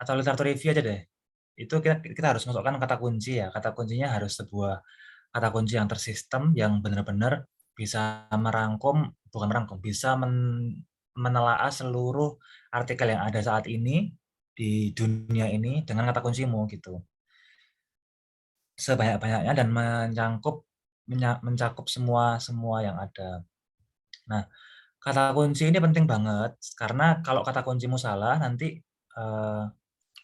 atau literatur review aja deh. Itu kita harus masukkan kata kunci ya. Kata kuncinya harus sebuah kata kunci yang tersistem, yang benar-benar bisa bisa menelaah seluruh artikel yang ada saat ini di dunia ini dengan kata kuncimu gitu. Sebanyak-banyaknya dan mencakup semua yang ada. Nah, kata kunci ini penting banget karena kalau kata kuncimu salah nanti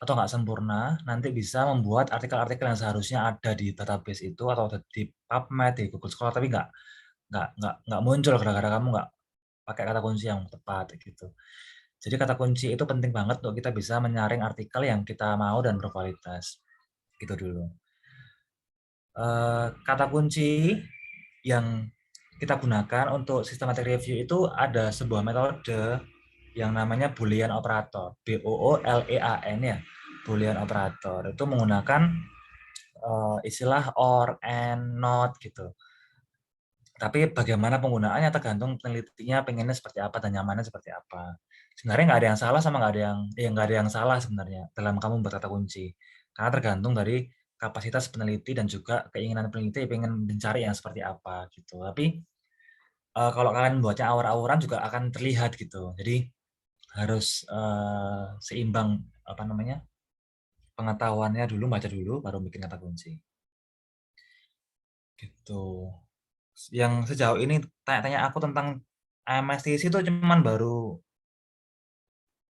atau nggak sempurna, nanti bisa membuat artikel-artikel yang seharusnya ada di database itu atau di PubMed, di Google Scholar, tapi nggak muncul gara-gara kamu nggak pakai kata kunci yang tepat gitu. Jadi kata kunci itu penting banget untuk kita bisa menyaring artikel yang kita mau dan berkualitas. Gitu dulu. Kata kunci yang kita gunakan untuk systematic review itu ada sebuah metode yang namanya Boolean operator, BOOLEAN ya, Boolean operator. Itu menggunakan istilah or, and, not gitu. Tapi bagaimana penggunaannya tergantung penelitinya pengennya seperti apa dan nyamannya seperti apa. Sebenarnya nggak ada yang salah sama nggak ada yang salah sebenarnya dalam kamu membuat kata kunci. Karena tergantung dari kapasitas peneliti dan juga keinginan peneliti pengen mencari yang seperti apa gitu. Tapi kalau kalian membuatnya awur-awuran juga akan terlihat gitu. Jadi harus seimbang apa namanya pengetahuannya dulu, baca dulu, baru bikin kata kunci. Gitu. Yang sejauh ini tanya-tanya aku tentang MSTC itu cuman baru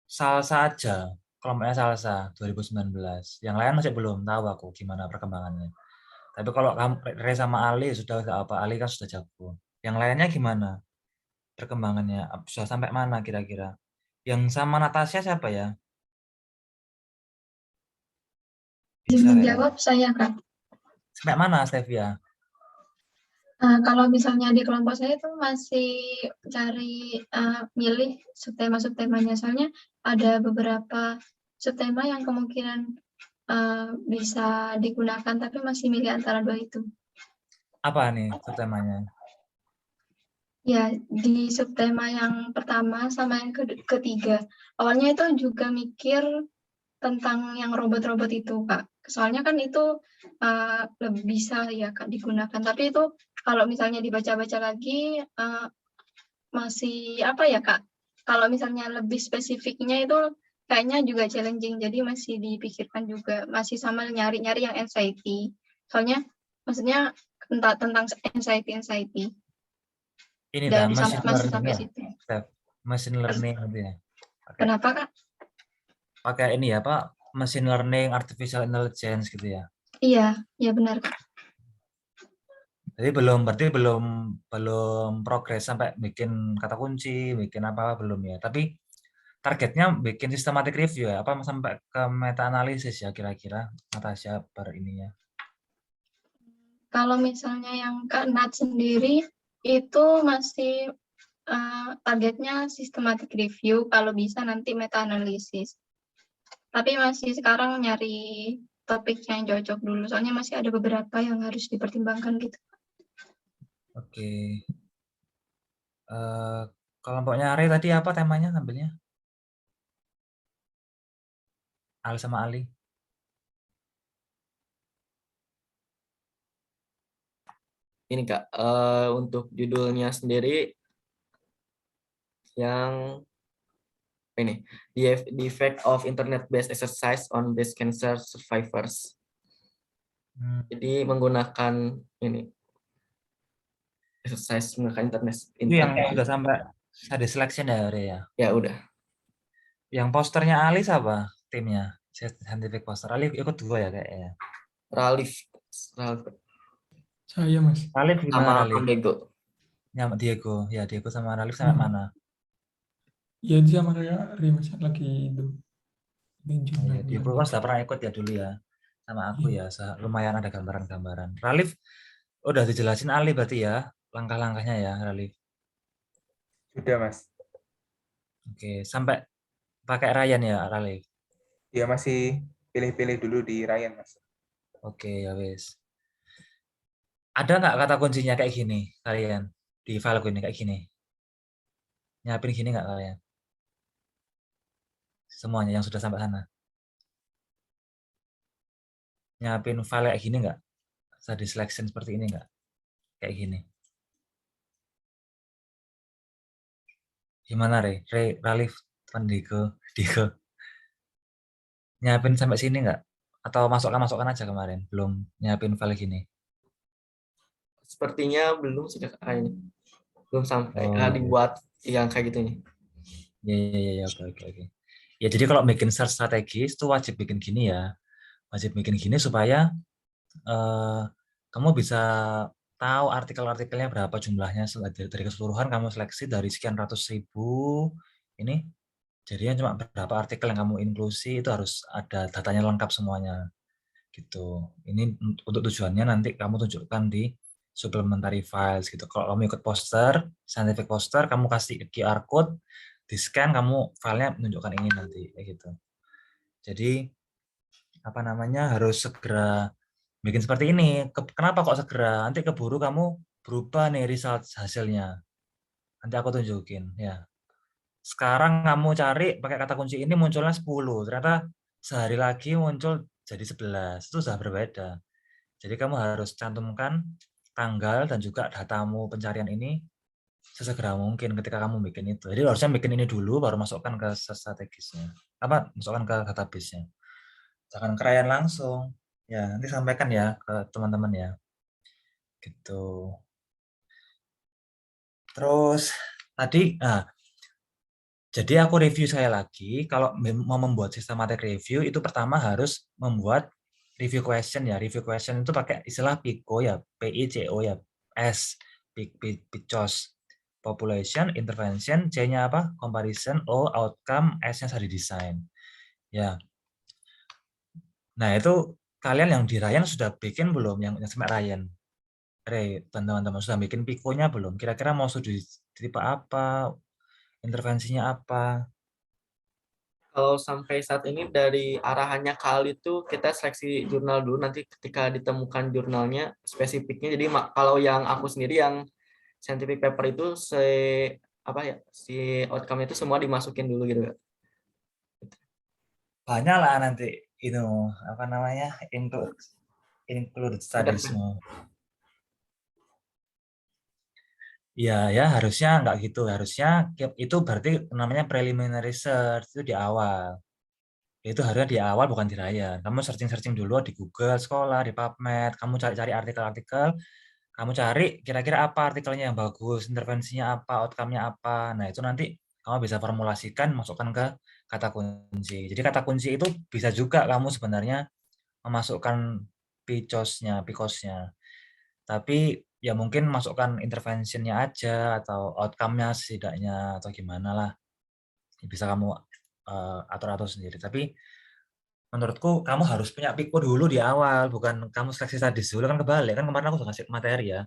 Salsa aja, kelompoknya Salsa 2019. Yang lain masih belum tahu aku gimana perkembangannya. Tapi kalau kamu Ray sama Ali sudah apa? Ali kan sudah jago. Yang lainnya gimana perkembangannya? Sudah sampai mana kira-kira? Yang sama Natasha siapa ya? Bisa ya. Menjawab saya, Kak. Sampai mana Stevia? Kalau misalnya di kelompok saya itu masih cari milih subtema-subtemanya, soalnya ada beberapa subtema yang kemungkinan bisa digunakan, tapi masih milih antara dua itu. Apa nih subtemanya? Ya, di subtema yang pertama sama yang ketiga, awalnya itu juga mikir tentang yang robot-robot itu, Kak. Soalnya kan itu lebih bisa ya, Kak, digunakan. Tapi itu kalau misalnya dibaca-baca lagi, masih apa ya, Kak? Kalau misalnya lebih spesifiknya itu kayaknya juga challenging, jadi masih dipikirkan juga. Masih sama nyari-nyari yang anxiety. Soalnya maksudnya tentang anxiety. Ini dah Dari machine masih learning sampai ya, situ. Steph. Machine learning gitu ya. Pakai Kenapa, Kak? pakai ini ya, Pak, machine learning, artificial intelligence gitu ya. Iya, ya benar, Kak. Jadi berarti belum belum progres sampai bikin kata kunci, bikin apa belum ya. Tapi targetnya bikin systematic review ya, apa sampai ke meta analisis ya kira-kira Natasha per ininya. Kalau misalnya yang Kak Nat sendiri itu masih targetnya systematic review, kalau bisa nanti meta analisis. Tapi masih sekarang nyari topik yang cocok dulu, soalnya masih ada beberapa yang harus dipertimbangkan gitu. Oke. Kelompoknya Are tadi apa temanya ambilnya? Al sama Ali. Ini Kak, untuk judulnya sendiri yang ini, the effect of internet-based exercise on breast cancer survivors. Jadi menggunakan ini exercise menggunakan internet. Itu yang sudah sampai ada selection ya Are ya. Ya udah. Yang posternya Ali siapa timnya? Scientific poster. Ali ikut 2 ya kayaknya. Ralif Saya Mas. Ralif gimana sama Ralif? Diego. Ya Diego. Ya Diego sama Ralif sampai mana? Ya dia sama kayak Rimas lagi itu Oh, ya, jurnal Diego kan sudah pernah ikut ya dulu ya. Sama aku ya, lumayan ada gambaran-gambaran. Ralif udah dijelasin Ali berarti ya langkah-langkahnya ya Ralif. Sudah, Mas. Oke, sampai pakai Ryan ya Ralif. Dia masih pilih-pilih dulu di Ryan, Mas. Oke, ya wes. Ada nggak kata kuncinya kayak gini kalian di file ini kayak gini? Nyiapin gini nggak kalian? Semuanya yang sudah sampai sana. nyiapin file kayak gini nggak? Study selection seperti ini nggak? Kayak gini. Gimana, Ralif, Diko? Nyiapin sampai sini nggak? Atau masukkan aja kemarin? Belum nyiapin file gini? Sepertinya belum sih Kak. Ini. Belum sampai Oh, iya. dibuat yang kayak gitu nih. Ya, oke. Ya, jadi kalau bikin search strategis itu wajib bikin gini ya. Wajib bikin gini supaya kamu bisa tahu artikel-artikelnya berapa jumlahnya dari keseluruhan kamu seleksi dari sekian ratus ribu ini jadinya cuma berapa artikel yang kamu inklusi itu harus ada datanya lengkap semuanya gitu. Ini untuk tujuannya nanti kamu tunjukkan di supplementary files gitu. Kalau kamu ikut poster, scientific poster, kamu kasih QR code, di scan kamu filenya menunjukkan ini nanti kayak gitu. Jadi apa namanya harus segera bikin seperti ini. Kenapa kok segera? Nanti keburu kamu berubah nih result hasilnya. Nanti aku tunjukin ya. Sekarang kamu cari pakai kata kunci ini munculnya 10. Ternyata sehari lagi muncul jadi 11. Itu sudah berbeda. Jadi kamu harus cantumkan tanggal dan juga datamu pencarian ini sesegera mungkin ketika kamu bikin itu. Jadi harusnya bikin ini dulu baru masukkan ke strategisnya. Apa? Masukkan ke database-nya. Jangan kerayan langsung. Ya, nanti sampaikan ya ke teman-teman ya. Gitu. Terus tadi jadi aku review saya lagi kalau mau membuat systematic review itu pertama harus membuat review question ya. Review question itu pakai istilah PICO ya, PICO ya. S PICOS. Population, intervention, C-nya apa? Comparison, O outcome, S-nya study design. Ya. Nah, itu kalian yang di Ryan sudah bikin belum yang sampai Ryan? Teman-teman sudah bikin PICO-nya belum? Kira-kira mau studi tipe apa? Intervensinya apa? Kalau sampai saat ini dari arahannya kali itu kita seleksi jurnal dulu, nanti ketika ditemukan jurnalnya spesifiknya. Jadi kalau yang aku sendiri yang scientific paper itu si outcome itu semua dimasukin dulu gitu Kak. Banyak lah nanti itu apa namanya include study semua. Ya harusnya nggak gitu. Harusnya itu berarti namanya preliminary research itu di awal. Itu harusnya di awal bukan di Ryan. Kamu searching dulu di Google sekolah, di PubMed, kamu cari-cari artikel-artikel, kamu cari kira-kira apa artikelnya yang bagus, intervensinya apa, outcome-nya apa. Nah, itu nanti kamu bisa formulasikan, masukkan ke kata kunci. Jadi kata kunci itu bisa juga kamu sebenarnya memasukkan PICOS-nya. Tapi ya mungkin masukkan intervention-nya aja atau outcome-nya setidaknya atau gimana lah. Bisa kamu atur-atur sendiri. Tapi menurutku kamu harus punya PICO dulu di awal, bukan kamu seleksi sadis dulu kan kebalik. Kan kemarin aku sudah kasih materi ya.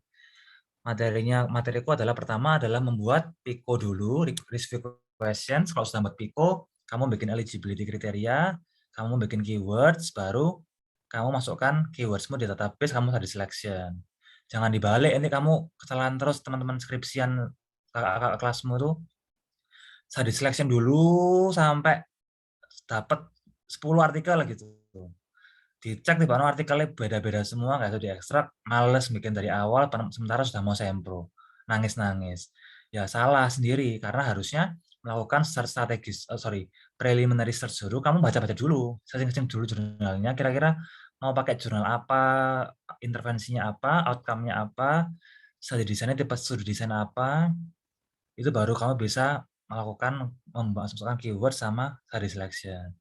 Materiku adalah pertama adalah membuat PICO dulu, review questions. Kalau sudah membuat PICO, kamu bikin eligibility kriteria, kamu bikin keywords, baru kamu masukkan keywordsmu di database, kamu tadi selection. Jangan dibalik, ini kamu kesalahan terus teman-teman skripsian kakak-kakak kelasmu tuh. Tadi selection dulu sampai dapat 10 artikel gitu. Dicek di mana artikelnya beda-beda semua, nggak itu diekstrak, males bikin dari awal, sementara sudah mau sempro, nangis-nangis. Ya salah sendiri, karena harusnya melakukan search strategis, preliminary search dulu, kamu baca-baca dulu, searching dulu jurnalnya, kira-kira mau pakai jurnal apa, intervensinya apa, outcome-nya apa, studi desainnya tipe studi desain apa, itu baru kamu bisa melakukan memasukkan keyword sama study selection.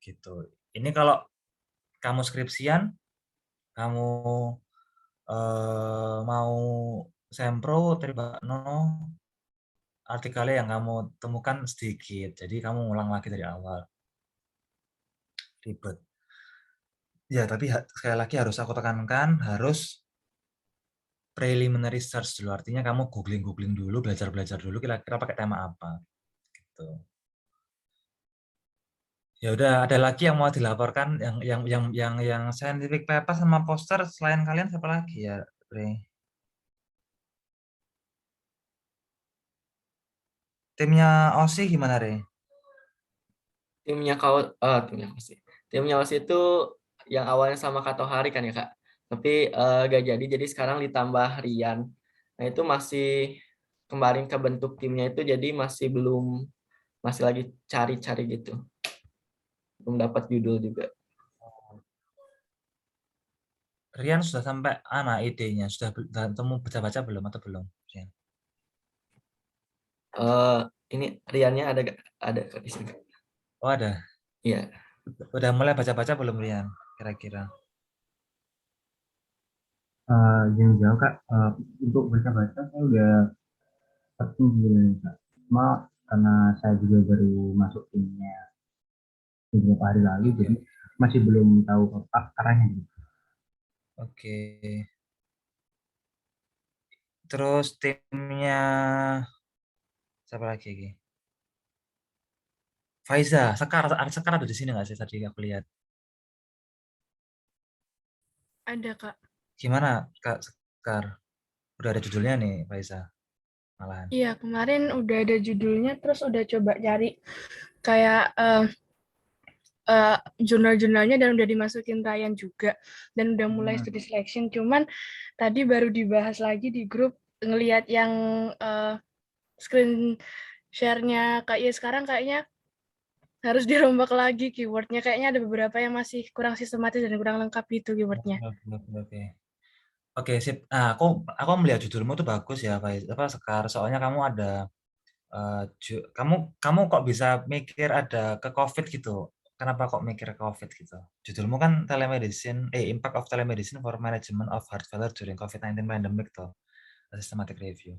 Gitu. Ini kalau kamu skripsian, kamu mau sempro, no, artikelnya yang kamu temukan sedikit, jadi kamu ulang lagi dari awal. Ribet. Ya, tapi sekali lagi harus aku tekankan, harus preliminary search dulu, artinya kamu googling dulu, belajar dulu, kira-kira pakai tema apa. Gitu. Ya udah, ada lagi yang mau dilaporkan, yang scientific paper sama poster selain kalian siapa lagi ya, Bre? Timnya OSI gimana, Re? Timnya OSI itu yang awalnya sama Kak Tohari kan ya Kak. Tapi gak jadi sekarang ditambah Rian. Nah itu masih kemarin kebentuk timnya itu jadi masih lagi cari-cari gitu. Belum dapat judul juga. Rian sudah sampai idenya, sudah temu baca-baca belum atau belum? Rian? Ini Riannya ada Kak di sini. Oh ada. Iya. Udah mulai baca-baca belum Rian? Kira-kira. Yang jauh Kak, untuk baca-baca saya udah searching sebenarnya Kak. Cuma karena saya juga baru masuk timnya beberapa hari lalu, jadi masih belum tahu arahnya gitu. Oke. Terus timnya siapa lagi? Faiza, Sekar ada di sini nggak sih tadi aku lihat? Ada, Kak. Gimana Kak Sekar? Udah ada judulnya nih Faiza, malahan. Iya, kemarin udah ada judulnya, terus udah coba cari kayak jurnal-jurnalnya dan udah dimasukin Ryan juga. Dan udah mulai studi selection, cuman tadi baru dibahas lagi di grup, ngelihat yang screen share-nya Kak Iya sekarang kayaknya harus dirombak lagi keyword-nya. Kayaknya ada beberapa yang masih kurang sistematis dan kurang lengkap gitu keyword-nya. Oke, sip. Nah, aku melihat judulmu tuh bagus ya, Faiz. Sekar? Soalnya kamu ada kamu kok bisa mikir ada ke COVID gitu? Kenapa kok mikir ke COVID gitu? Judulmu kan telemedicine, Impact of Telemedicine for Management of Heart Failure During COVID-19 Pandemic tuh, systematic review.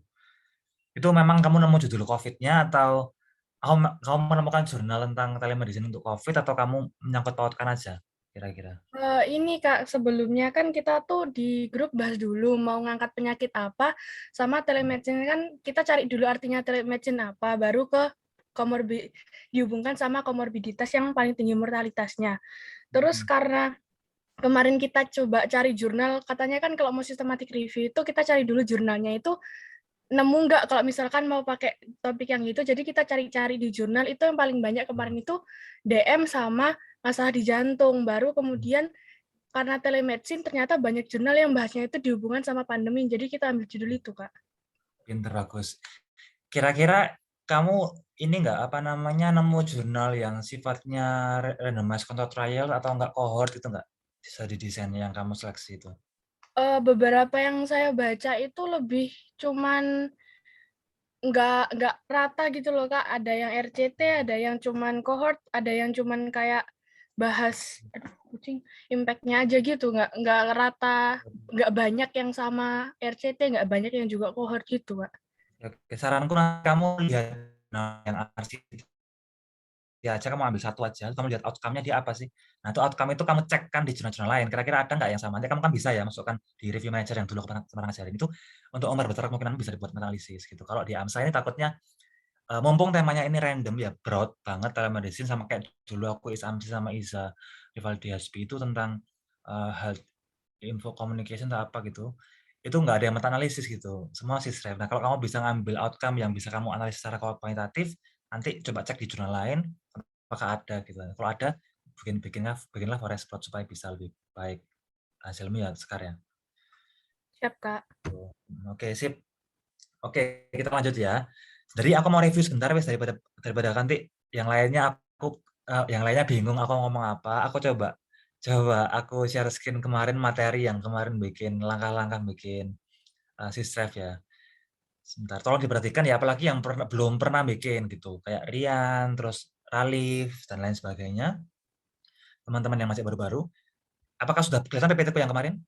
Itu memang kamu nemu judul COVID-nya atau kamu menemukan jurnal tentang telemedicine untuk COVID atau kamu menyangkut pautkan aja kira-kira? Ini Kak, sebelumnya kan kita tuh di grup bahas dulu mau ngangkat penyakit apa, sama telemedicine kan kita cari dulu artinya telemedicine apa, baru ke dihubungkan sama komorbiditas yang paling tinggi mortalitasnya. Terus karena kemarin kita coba cari jurnal, katanya kan kalau mau systematic review itu kita cari dulu jurnalnya itu nemu nggak kalau misalkan mau pakai topik yang itu, jadi kita cari-cari di jurnal itu yang paling banyak kemarin itu DM sama masalah di jantung, baru kemudian karena telemedicine ternyata banyak jurnal yang bahasnya itu dihubungkan sama pandemi, jadi kita ambil judul itu Kak. Pinter, bagus. Kira-kira kamu ini nemu jurnal yang sifatnya randomized control trial atau enggak cohort itu enggak bisa didesain yang kamu seleksi itu? Beberapa yang saya baca itu lebih cuman nggak rata gitu loh Kak, ada yang RCT, ada yang cuman cohort, ada yang cuman kayak bahas impact-nya aja gitu, nggak rata, nggak banyak yang sama RCT, nggak banyak yang juga cohort gitu Kak. Oke, saranku kamu lihat yang RCT aja, kamu ambil satu aja, kamu lihat outcome-nya dia apa sih. Nah, itu outcome itu kamu cek kan di jurnal-jurnal lain, kira-kira ada nggak yang sama. Nanti kamu kan bisa ya masukkan di review manager yang dulu aku pernah ngajarin itu, untuk besar kemungkinan bisa dibuat meta-analisis gitu. Kalau di AMSA ini takutnya mumpung temanya ini random ya, broad banget telemedicine, sama kayak dulu aku ISAMSI sama ISA Rivaldi Hasbi itu tentang health info communication atau apa gitu, itu nggak ada yang meta-analisis gitu, semua sisref. Nah, kalau kamu bisa ngambil outcome yang bisa kamu analisis secara kuantitatif, nanti coba cek di jurnal lain apakah ada gitu. Kalau ada, bikinlah forest plot supaya bisa lebih baik hasilmu ya, Sekar ya. Siap Kak. Oke, sip. Oke, kita lanjut ya. Jadi aku mau review sebentar wes, daripada nanti yang lainnya bingung aku ngomong apa. Aku coba aku share screen kemarin materi yang kemarin bikin langkah-langkah bikin sisref ya. Sebentar, tolong diperhatikan ya, apalagi yang belum pernah bikin gitu, kayak Rian, terus Ralif dan lain sebagainya. Teman-teman yang masih baru-baru, apakah sudah kelihatan PPT yang kemarin?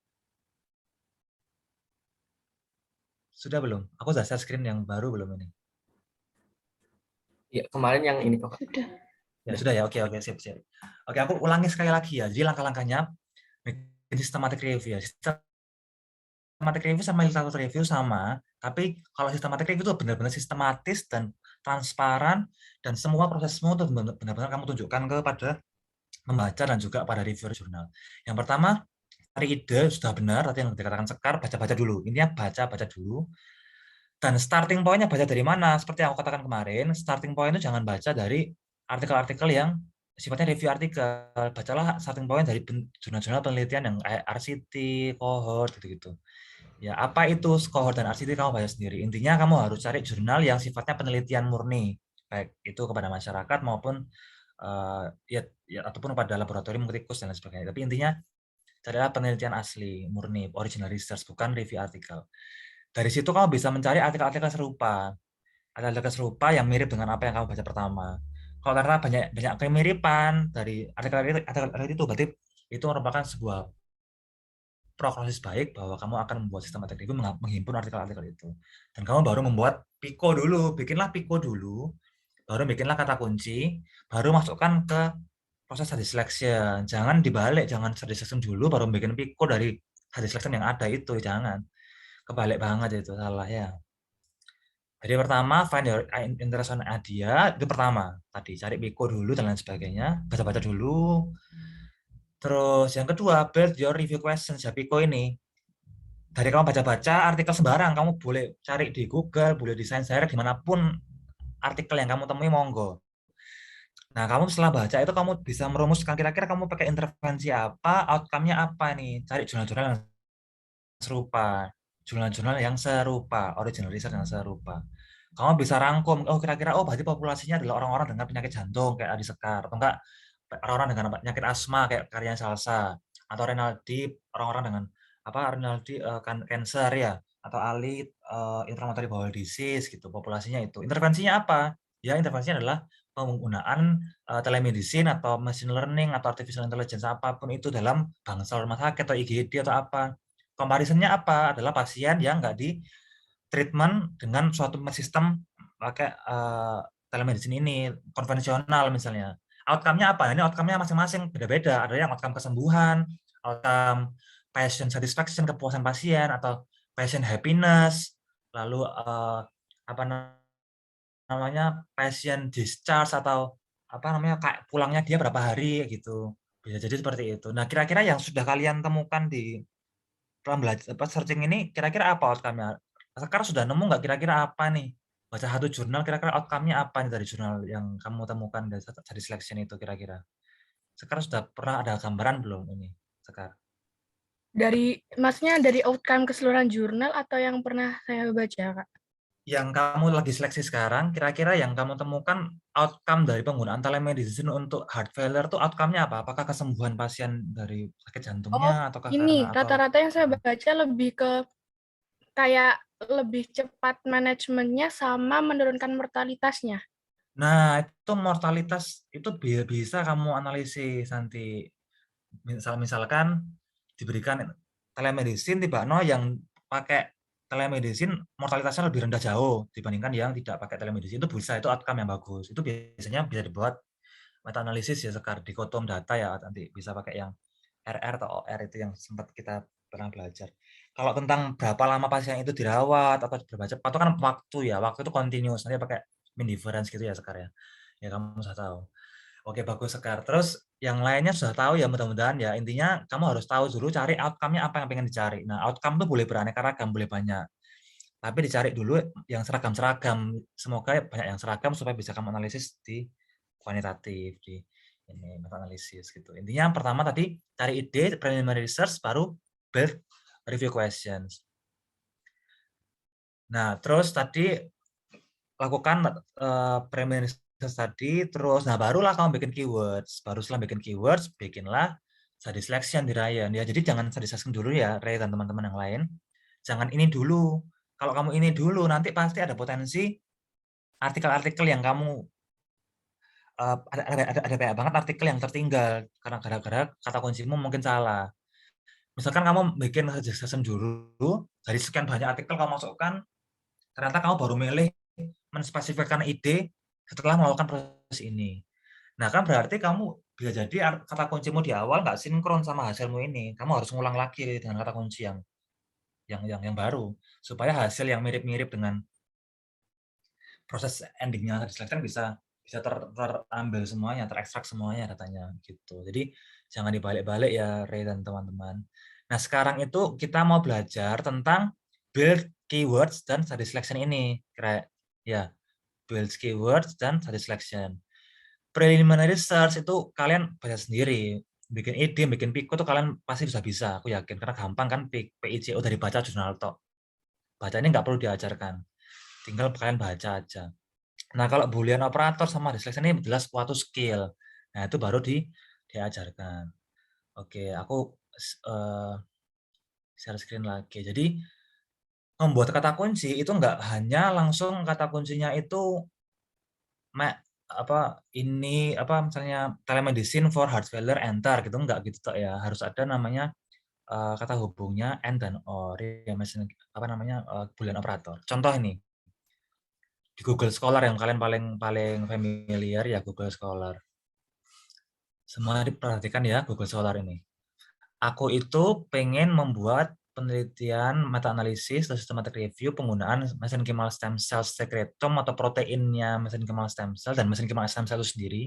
Sudah belum? Aku sudah share screen yang baru belum ini? Ya, kemarin yang ini kok. Ya sudah ya, oke, sip. Oke, aku ulangi sekali lagi ya. Jadi langkah-langkahnya bikin systematic review ya. Systematic review sama literatur review sama, tapi kalau systematic review itu benar-benar sistematis dan transparan, dan semua prosesmu itu benar-benar kamu tunjukkan kepada membaca dan juga pada reviewer jurnal. Yang pertama, cari ide, sudah benar, tadi yang dikatakan Sekar, baca-baca dulu. Intinya baca-baca dulu. Dan starting point-nya baca dari mana? Seperti yang aku katakan kemarin, starting point itu jangan baca dari artikel-artikel yang sifatnya review artikel. Bacalah starting point dari jurnal-jurnal penelitian yang RCT, cohort gitu-gitu. Ya, apa itu cohort dan RCT kamu baca sendiri. Intinya kamu harus cari jurnal yang sifatnya penelitian murni, baik itu kepada masyarakat maupun ya ataupun pada laboratorium tikus dan lain sebagainya. Tapi intinya carilah penelitian asli, murni, original research, bukan review artikel. Dari situ kamu bisa mencari artikel-artikel serupa. Artikel serupa yang mirip dengan apa yang kamu baca pertama. Kalau karena banyak kemiripan dari artikel itu, berarti itu merupakan sebuah prognosis baik bahwa kamu akan membuat sistematik review menghimpun artikel-artikel itu. Dan kamu baru membuat PICO dulu, bikinlah PICO dulu, baru bikinlah kata kunci, baru masukkan ke proses study selection. Jangan dibalik, jangan study selection dulu baru bikin PICO dari study selection yang ada itu, jangan. Kebalik banget itu, salah ya. Jadi pertama, find your interest on idea, itu pertama. Tadi cari PICO dulu dan lain sebagainya, baca-baca dulu. Terus yang kedua, build your review questions ya PICO ini. Dari kamu baca-baca artikel sembarang, kamu boleh cari di Google, boleh di Science Direct, dimanapun artikel yang kamu temui, monggo. Nah, kamu setelah baca itu kamu bisa merumuskan kira-kira kamu pakai intervensi apa, outcome-nya apa nih. Cari jurnal-jurnal yang serupa, jurnal-jurnal yang serupa, original research yang serupa. Kamu bisa rangkum, oh kira-kira, oh berarti populasinya adalah orang-orang dengan penyakit jantung kayak Adi Sekar, atau enggak orang-orang dengan penyakit asma kayak Karya Salsa, atau Renaldi orang-orang dengan Renaldi cancer ya, atau Ali inflammatory bowel disease gitu, populasinya itu. Intervensinya apa? Ya intervensinya adalah penggunaan telemedicine atau machine learning atau artificial intelligence apapun itu dalam bangsal rumah sakit atau IGD atau apa. Comparisonnya apa? Adalah pasien yang nggak di treatment dengan suatu sistem pakai telemedicine ini konvensional misalnya. Outcome-nya apa? Ini outcome-nya masing-masing beda-beda. Ada yang outcome kesembuhan, outcome patient satisfaction, kepuasan pasien, atau patient happiness, lalu apa namanya patient discharge atau apa namanya pulangnya dia berapa hari gitu. Bisa jadi seperti itu. Nah, kira-kira yang sudah kalian temukan di belajar searching ini kira-kira apa outcome-nya? Sekarang sudah nemu nggak kira-kira apa nih? Baca satu jurnal kira-kira outcome-nya apa nih dari jurnal yang kamu temukan dari selection itu kira-kira? Sekarang sudah pernah ada gambaran belum ini? Sekarang. Maksudnya dari outcome keseluruhan jurnal atau yang pernah saya baca, Kak? Yang kamu lagi seleksi sekarang, kira-kira yang kamu temukan outcome dari penggunaan telemedicine untuk heart failure itu outcome-nya apa? Apakah kesembuhan pasien dari sakit jantungnya ataukah Ini karena rata-rata yang saya baca lebih ke kayak lebih cepat manajemennya sama menurunkan mortalitasnya. Nah, itu mortalitas itu bisa kamu analisis nanti. Misalkan diberikan telemedicine tiba-no yang pakai telemedicine mortalitasnya lebih rendah jauh dibandingkan yang tidak pakai telemedicine, itu bisa, itu outcome yang bagus. Itu biasanya bisa dibuat meta analisis ya, Sekar, dikotom data ya, nanti bisa pakai yang RR atau OR itu yang sempat kita pernah belajar. Kalau tentang berapa lama pasien itu dirawat atau berapa cepat itu kan waktu ya, waktu itu continuous, nanti pakai mean difference gitu ya Sekar ya. Ya kamu sudah tahu. Oke, bagus Sekar. Terus yang lainnya sudah tahu ya mudah-mudahan ya. Intinya kamu harus tahu dulu cari outcome-nya apa yang pengen dicari. Nah, outcome tuh boleh beraneka ragam, boleh banyak. Tapi dicari dulu yang seragam-seragam. Semoga banyak yang seragam supaya bisa kamu analisis di kuantitatif, di ini meta analisis gitu. Intinya yang pertama tadi cari ide, preliminary research, baru build review questions. Nah, terus tadi lakukan preliminary research tadi, terus nah barulah kamu bikin keywords. Baru setelah bikin keywords, bikinlah study selection di Ryan ya. Jadi jangan study selection dulu ya, Ray dan teman-teman yang lain. Jangan ini dulu. Kalau kamu ini dulu, nanti pasti ada potensi artikel-artikel yang kamu ada banyak banget artikel yang tertinggal karena gara-gara kata kuncimu mungkin salah. Misalkan kamu bikin suggestion dulu, dari sekian banyak artikel kamu masukkan, ternyata kamu baru milih menspesifikkan ide setelah melakukan proses ini. Nah, kan berarti kamu bisa jadi kata kuncimu di awal nggak sinkron sama hasilmu ini. Kamu harus ngulang lagi dengan kata kunci yang baru supaya hasil yang mirip-mirip dengan proses endingnya selection bisa terambil semuanya, terekstrak semuanya datanya gitu. Jadi jangan dibalik-balik ya Ray dan teman-teman. Nah, sekarang itu kita mau belajar tentang build keywords dan study selection ini. Kira ya, build keywords dan study selection. preliminary search itu kalian baca sendiri. Bikin ide, bikin Pico tuh kalian pasti bisa, aku yakin. Karena gampang kan, PICO udah dibaca jurnal tok. Baca ini nggak perlu diajarkan. Tinggal kalian baca aja. Nah, kalau Boolean operator sama disleksi ini jelas suatu skill. Nah, itu baru diajarkan. Oke, aku share screen lagi. Jadi, membuat kata kunci itu nggak hanya langsung kata kuncinya itu misalnya telemedicine for heart failure enter gitu, enggak gitu tok ya. Harus ada namanya kata hubungnya and dan or ya, Boolean operator. Contoh ini di Google Scholar yang kalian paling familiar ya, Google Scholar. Semua diperhatikan ya Google Scholar ini. Aku itu pengen membuat penelitian meta-analisis atau systematic review penggunaan mesenchymal stem cell secretome atau proteinnya mesenchymal stem cell dan mesenchymal stem cell itu sendiri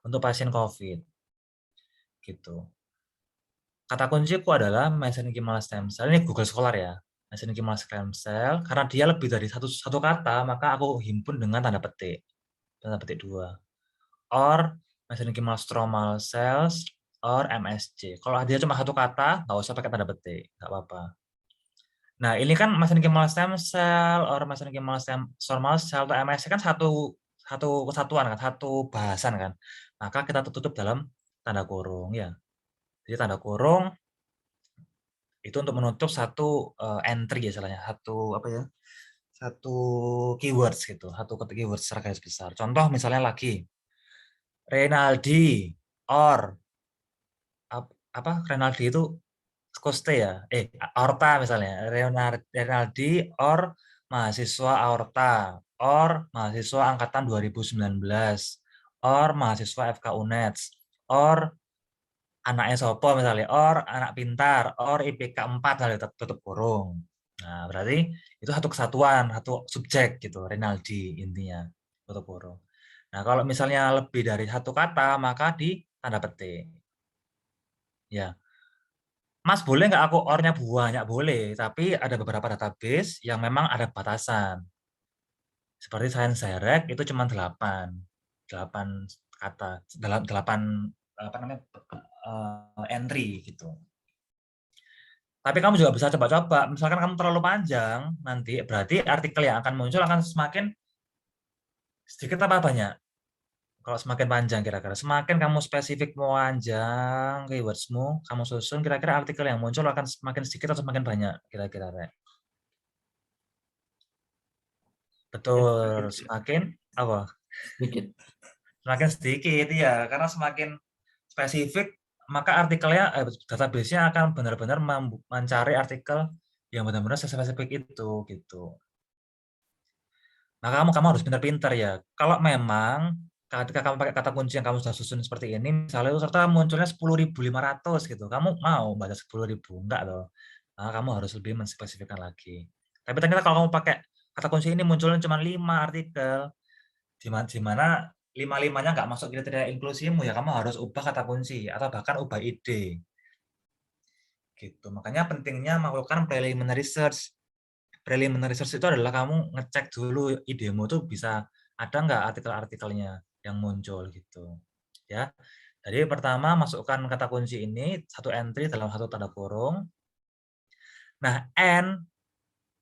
untuk pasien COVID. Gitu. Kata kunciku adalah mesenchymal stem cell. Ini Google Scholar ya. Mesenchymal stem cell, karena dia lebih dari satu kata, maka aku himpun dengan tanda petik. Tanda petik 2. Or mesenchymal stromal cells or MSC. Kalau dia cuma satu kata, nggak usah pakai tanda petik, nggak apa-apa. Nah, ini kan mesenchymal stem cell or mesenchymal stromal cell atau MSC kan satu kesatuan kan, satu bahasan kan. Maka kita tutup dalam tanda kurung ya. Jadi tanda kurung itu untuk menutup satu entry ya istilahnya, satu keywords gitu, satu keyword secara garis besar. Contoh misalnya lagi Renaldi or Renaldi itu Koste ya, aorta misalnya, Renaldi or mahasiswa aorta, or mahasiswa angkatan 2019, or mahasiswa FK UNED, or anaknya Sopo misalnya, or anak pintar, or IPK 4 misalnya, tutup kurung. Nah, berarti itu satu kesatuan, satu subjek gitu, Renaldi intinya, tutup kurung. Nah, kalau misalnya lebih dari satu kata, maka di tanda petik. Ya. Mas, boleh nggak aku ornya banyak? Boleh, tapi ada beberapa database yang memang ada batasan. Seperti Science Direct itu cuma 8 kata, 8 entry gitu. Tapi kamu juga bisa coba-coba. Misalkan kamu terlalu panjang, nanti berarti artikel yang akan muncul akan semakin sedikit apa banyak. Kalau semakin panjang kira-kira, semakin kamu spesifik panjang keywordsmu, kamu susun kira-kira artikel yang muncul akan semakin sedikit atau semakin banyak kira-kira. Betul, semakin apa? Sedikit. Semakin sedikit ya, karena semakin spesifik maka artikelnya database-nya akan benar-benar mencari artikel yang benar-benar spesifik itu gitu. Maka kamu harus pintar-pintar ya. Kalau memang ketika kamu pakai kata kunci yang kamu sudah susun seperti ini, misalnya itu serta munculnya 10.500 gitu, kamu mau baca 10.000? Enggak loh. Nah, kamu harus lebih menspesifikkan lagi. Tapi ternyata kalau kamu pakai kata kunci ini munculnya cuma 5 artikel, di mana 5-5-nya nggak masuk kriteria inklusimu, ya kamu harus ubah kata kunci atau bahkan ubah ide. Gitu. Makanya pentingnya melakukan preliminary search. Preliminary search itu adalah kamu ngecek dulu idemu tuh bisa ada nggak artikel-artikelnya yang muncul gitu. Ya. Jadi pertama masukkan kata kunci ini satu entry dalam satu tanda kurung. Nah, N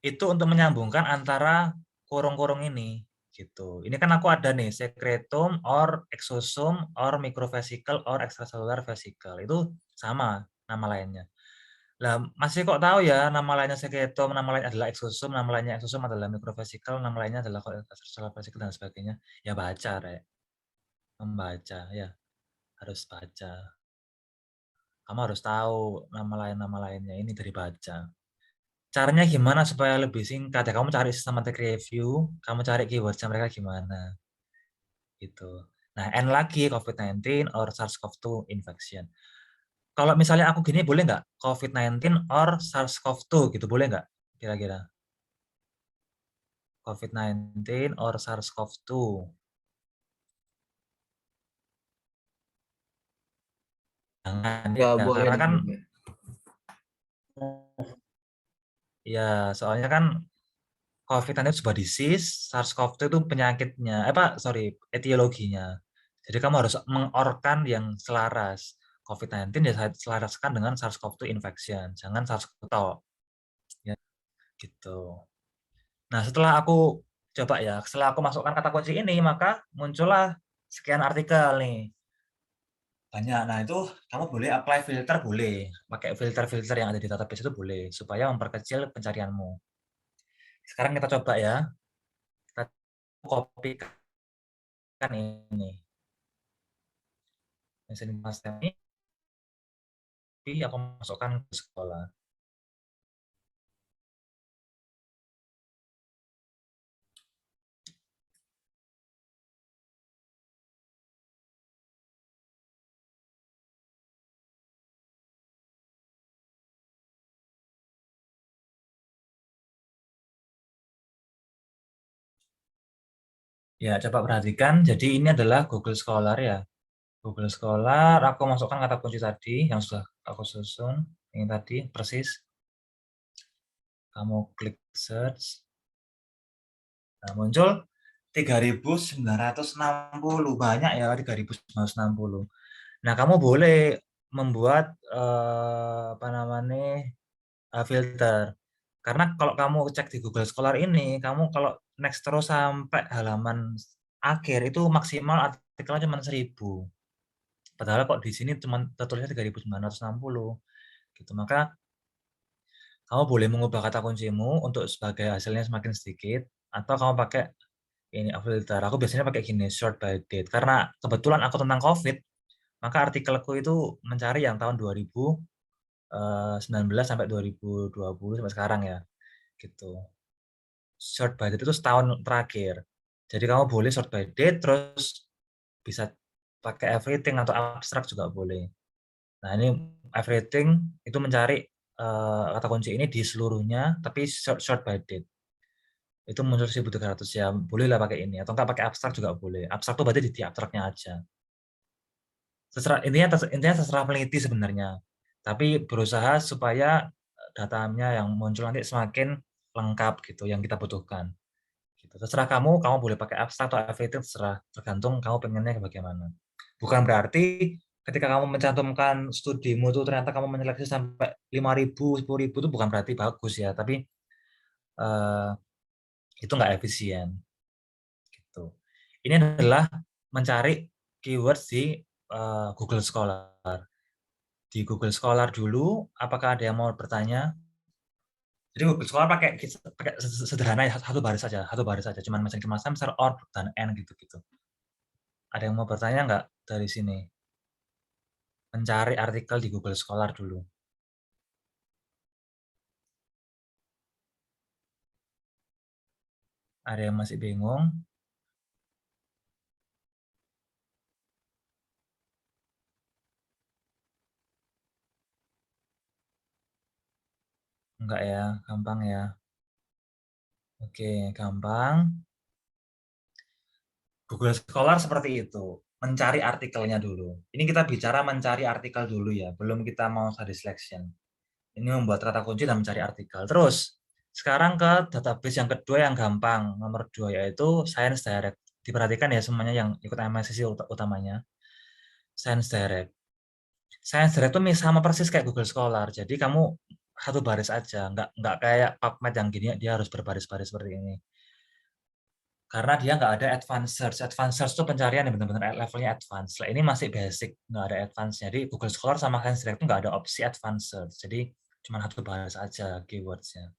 itu untuk menyambungkan antara kurung-kurung ini gitu. Ini kan aku ada nih secretum or exosome or microvesicle or extracellular vesicle. Itu sama nama lainnya. Lah, masih kok tahu ya nama lainnya secretum, nama lainnya adalah exosome, nama lainnya exosome adalah microvesicle, nama lainnya adalah extracellular vesicle dan sebagainya. Ya baca, Rek. Membaca ya. Harus baca. Kamu harus tahu nama lainnya ini dari baca. Caranya gimana supaya lebih singkat ya? Kamu cari systematic review, kamu cari keywordnya mereka gimana, gitu. Nah, N lagi COVID-19 or SARS-CoV-2 infection. Kalau misalnya aku gini, boleh nggak COVID-19 or SARS-CoV-2 gitu, boleh nggak? Kira-kira COVID-19 or SARS-CoV-2. Jangan Ya, ya, boleh. karena kan ya soalnya kan COVID-19 sebuah disease, SARS-CoV-2 itu penyakitnya, etiologinya. Jadi kamu harus mengorkan yang selaras. COVID-19 ya selaraskan dengan SARS-CoV-2 infection, jangan SARS-CoV-2 tok. Ya, gitu. Nah, setelah aku coba ya, setelah aku masukkan kata kunci ini, maka muncullah sekian artikel nih. Banyak. Nah, itu kamu boleh apply filter, boleh. Pakai filter-filter yang ada di database itu boleh, supaya memperkecil pencarianmu. Sekarang kita coba ya. Kita kopikan ini. Mesin mas ini, aku masukkan ke sekolah. Ya, coba perhatikan. Jadi ini adalah Google Scholar ya. Google Scholar, aku masukkan kata kunci tadi yang sudah aku susun. Ini tadi, persis. Kamu klik search. Nah, muncul 3.960. Banyak ya, 3.960. Nah, kamu boleh membuat apa namanya filter. Karena kalau kamu cek di Google Scholar ini, kamu kalau next terus sampai halaman akhir itu maksimal artikelnya cuma 1.000. Padahal kok di sini cuma tertulisnya 3.960 gitu. Maka kamu boleh mengubah kata kuncimu untuk sebagai hasilnya semakin sedikit, atau kamu pakai ini filter. Aku biasanya pakai gini, sort by date. Karena kebetulan aku tentang COVID, maka artikelku itu mencari yang tahun 2019 sampai 2020 sampai sekarang ya, gitu. Short by date itu setahun terakhir. Jadi kamu boleh short by date, terus bisa pakai everything atau abstract juga boleh. Nah, ini everything itu mencari kata kunci ini di seluruhnya, tapi short by date. Itu muncul 1.300 ya, bolehlah pakai ini. Atau enggak pakai abstrak juga boleh. Abstrak itu berarti di abstraknya aja. Intinya terserah peneliti sebenarnya. Tapi berusaha supaya datanya yang muncul nanti semakin lengkap gitu, yang kita butuhkan. Gitu. Terserah kamu boleh pakai abstrak atau everything, terserah. Tergantung kamu pengennya bagaimana. Bukan berarti ketika kamu mencantumkan studimu itu ternyata kamu menyeleksi sampai 5.000, 10.000 itu bukan berarti bagus ya, tapi itu nggak efisien. Gitu. Ini adalah mencari keywords di Google Scholar. Di Google Scholar dulu, apakah ada yang mau bertanya? Jadi Google Scholar pakai sederhana satu baris saja, cuman mesin kemasan, or dan n gitu-gitu. Ada yang mau bertanya nggak dari sini? Mencari artikel di Google Scholar dulu. Ada yang masih bingung? Enggak ya, gampang ya. Oke, gampang. Google Scholar seperti itu. Mencari artikelnya dulu. Ini kita bicara mencari artikel dulu ya, belum kita mau study selection. Ini membuat kata kunci dan mencari artikel. Terus, sekarang ke database yang kedua yang gampang. Nomor 2 yaitu Science Direct. Diperhatikan ya semuanya yang ikut MSCC utamanya. Science Direct. Science Direct itu sama persis kayak Google Scholar. Jadi kamu satu baris aja, nggak kayak PubMed yang gini dia harus berbaris-baris seperti ini. Karena dia nggak ada advanced search. Advanced search itu pencarian yang benar-benar levelnya advance. Nah, ini masih basic, nggak ada advance. Jadi Google Scholar sama Science Direct itu nggak ada opsi advanced search. Jadi cuma satu baris aja keywords-nya.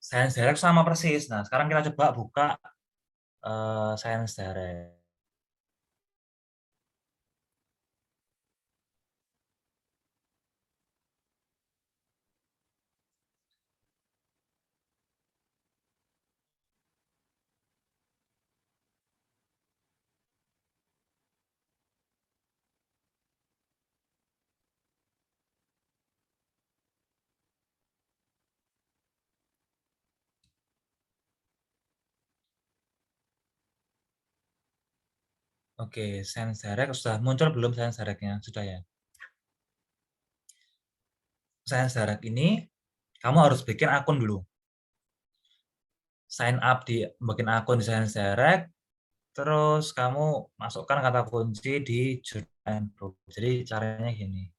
Science Direct sama persis. Nah, sekarang kita coba buka Science Direct. Oke, Science Direct sudah muncul belum Science Direct-nya? Sudah ya. Science Direct ini kamu harus bikin akun dulu. Sign up di bikin akun di Science Direct, Terus kamu masukkan kata kunci di jurnal handbook. Jadi caranya gini.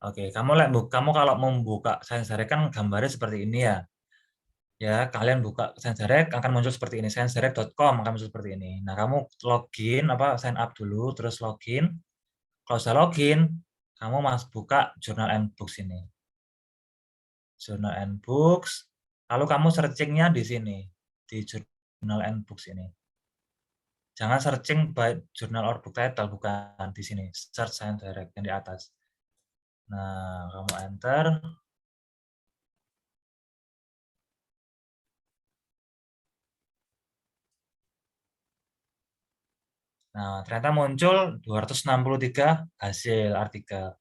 Oke, kamu kalau membuka Science Direct kan gambarnya seperti ini ya. Ya, kalian buka Science Direct akan muncul seperti ini. sciencedirect.com akan muncul seperti ini. Nah, kamu login sign up dulu, terus login. Kalau sudah login, kamu buka Journal and Books ini. Journal and Books. Lalu kamu searching-nya di sini, di Journal and Books ini. Jangan searching by journal or book title, bukan di sini. Search Science Direct yang di atas. Nah, kamu enter. Nah, ternyata muncul 263 hasil artikel.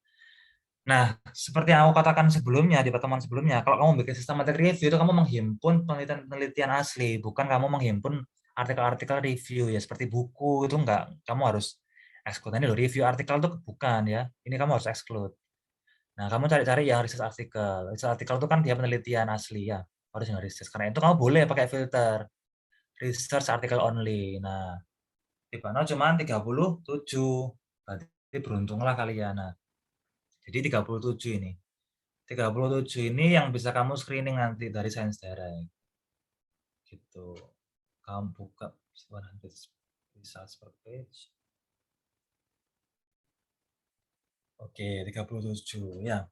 Nah, seperti yang aku katakan sebelumnya, di pertemuan sebelumnya, kalau kamu bikin systematic review, itu kamu menghimpun penelitian-penelitian asli, bukan kamu menghimpun artikel-artikel review, ya seperti buku, itu enggak. Kamu harus exclude. Ini loh, review artikel itu bukan ya, ini kamu harus exclude. Nah, kamu cari-cari yang research artikel. Research artikel itu kan dia penelitian asli ya, harus yang research. Karena itu kamu boleh pakai filter, research article only. Nah, di mana cuma 37. Berarti beruntunglah kalian. Nah, jadi 37 ini. 37 ini yang bisa kamu screening nanti dari Science Direct. Gitu. Kamu buka 100 results per page. Oke, 37 ya.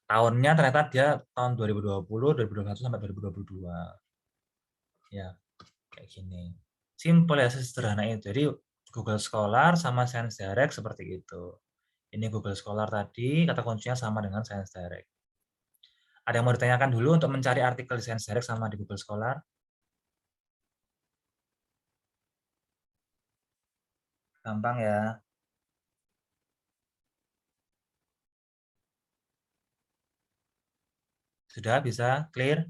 Tahunnya ternyata dia tahun 2020, 2021 sampai 2022. Ya, kayak gini. Simple ya, sederhana itu. Jadi Google Scholar sama Science Direct seperti itu. Ini Google Scholar tadi, kata kuncinya sama dengan Science Direct. Ada yang mau ditanyakan dulu untuk mencari artikel di Science Direct sama di Google Scholar? Gampang ya. Sudah bisa? Clear?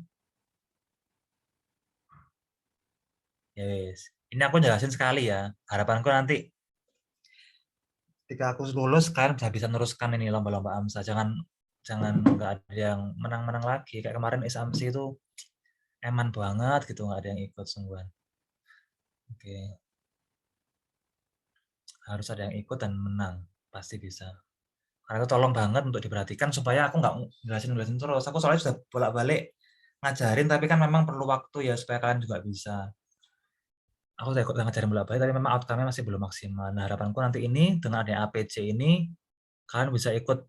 Yes. Ini aku jelasin sekali ya. Harapanku nanti ketika aku lulus, kalian bisa meneruskan ini lomba-lomba AMSA. Jangan nggak ada yang menang-menang lagi. Kayak kemarin ISAMSI itu eman banget gitu, nggak ada yang ikut sungguhan. Oke. Harus ada yang ikut dan menang. Pasti bisa. Karena itu tolong banget untuk diperhatikan supaya aku nggak jelasin terus. Aku soalnya sudah bolak-balik ngajarin, tapi kan memang perlu waktu ya supaya kalian juga bisa. Aku udah ikut ngajarin bolak-balik, tapi memang outcome-nya masih belum maksimal. Nah, harapanku nanti ini, dengan adanya APC ini, kalian bisa ikut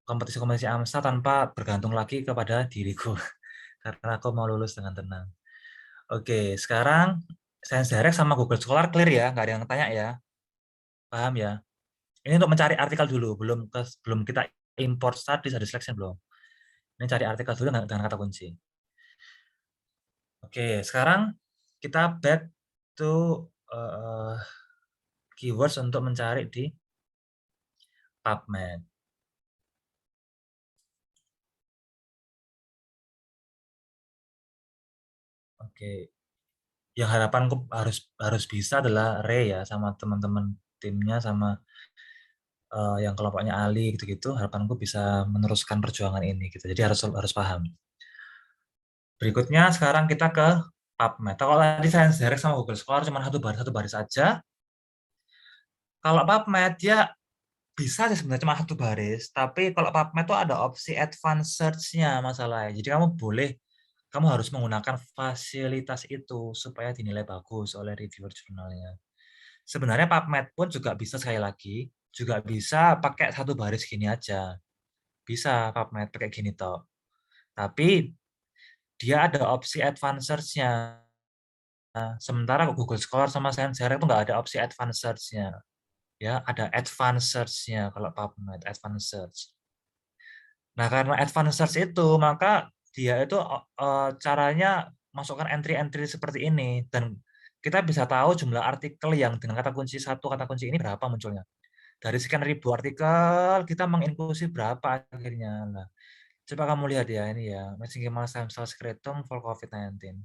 kompetisi-kompetisi AMSA tanpa bergantung lagi kepada diriku. Karena aku mau lulus dengan tenang. Oke, sekarang Science Direct sama Google Scholar clear ya, nggak ada yang tanya ya. Paham ya? Ini untuk mencari artikel dulu, belum kita import studies, ada selection belum. Ini cari artikel dulu dengan kata kunci. Oke, sekarang kita back to keywords untuk mencari di PubMed. Oke, yang harapanku harus bisa adalah Ray ya, sama teman-teman timnya, sama yang kelompoknya Ali gitu-gitu. Harapanku bisa meneruskan perjuangan ini gitu. Jadi harus paham. Berikutnya sekarang kita ke PubMed. Kalau tadi Science Direct sama Google Scholar cuma satu baris saja. Kalau PubMed ya bisa sih sebenarnya cuma satu baris, tapi kalau PubMed itu ada opsi advanced search-nya masalahnya. Jadi kamu harus menggunakan fasilitas itu supaya dinilai bagus oleh reviewer jurnalnya. Sebenarnya PubMed pun juga bisa, sekali lagi, juga bisa pakai satu baris gini aja. Bisa PubMed pakai gini toh. Tapi dia ada opsi advanced search-nya. Sementara Google Scholar sama Science Direct itu nggak ada opsi advanced search-nya. Ya, ada advanced search-nya kalau PubMed, advanced search. Nah, karena advanced search itu, maka dia itu caranya masukkan entry-entry seperti ini, dan kita bisa tahu jumlah artikel yang dengan kata kunci ini berapa munculnya. Dari sekian ribu artikel, kita menginklusi berapa akhirnya. Nah, coba kamu lihat ya, ini ya, mesenchymal stem cell secretum for COVID-19.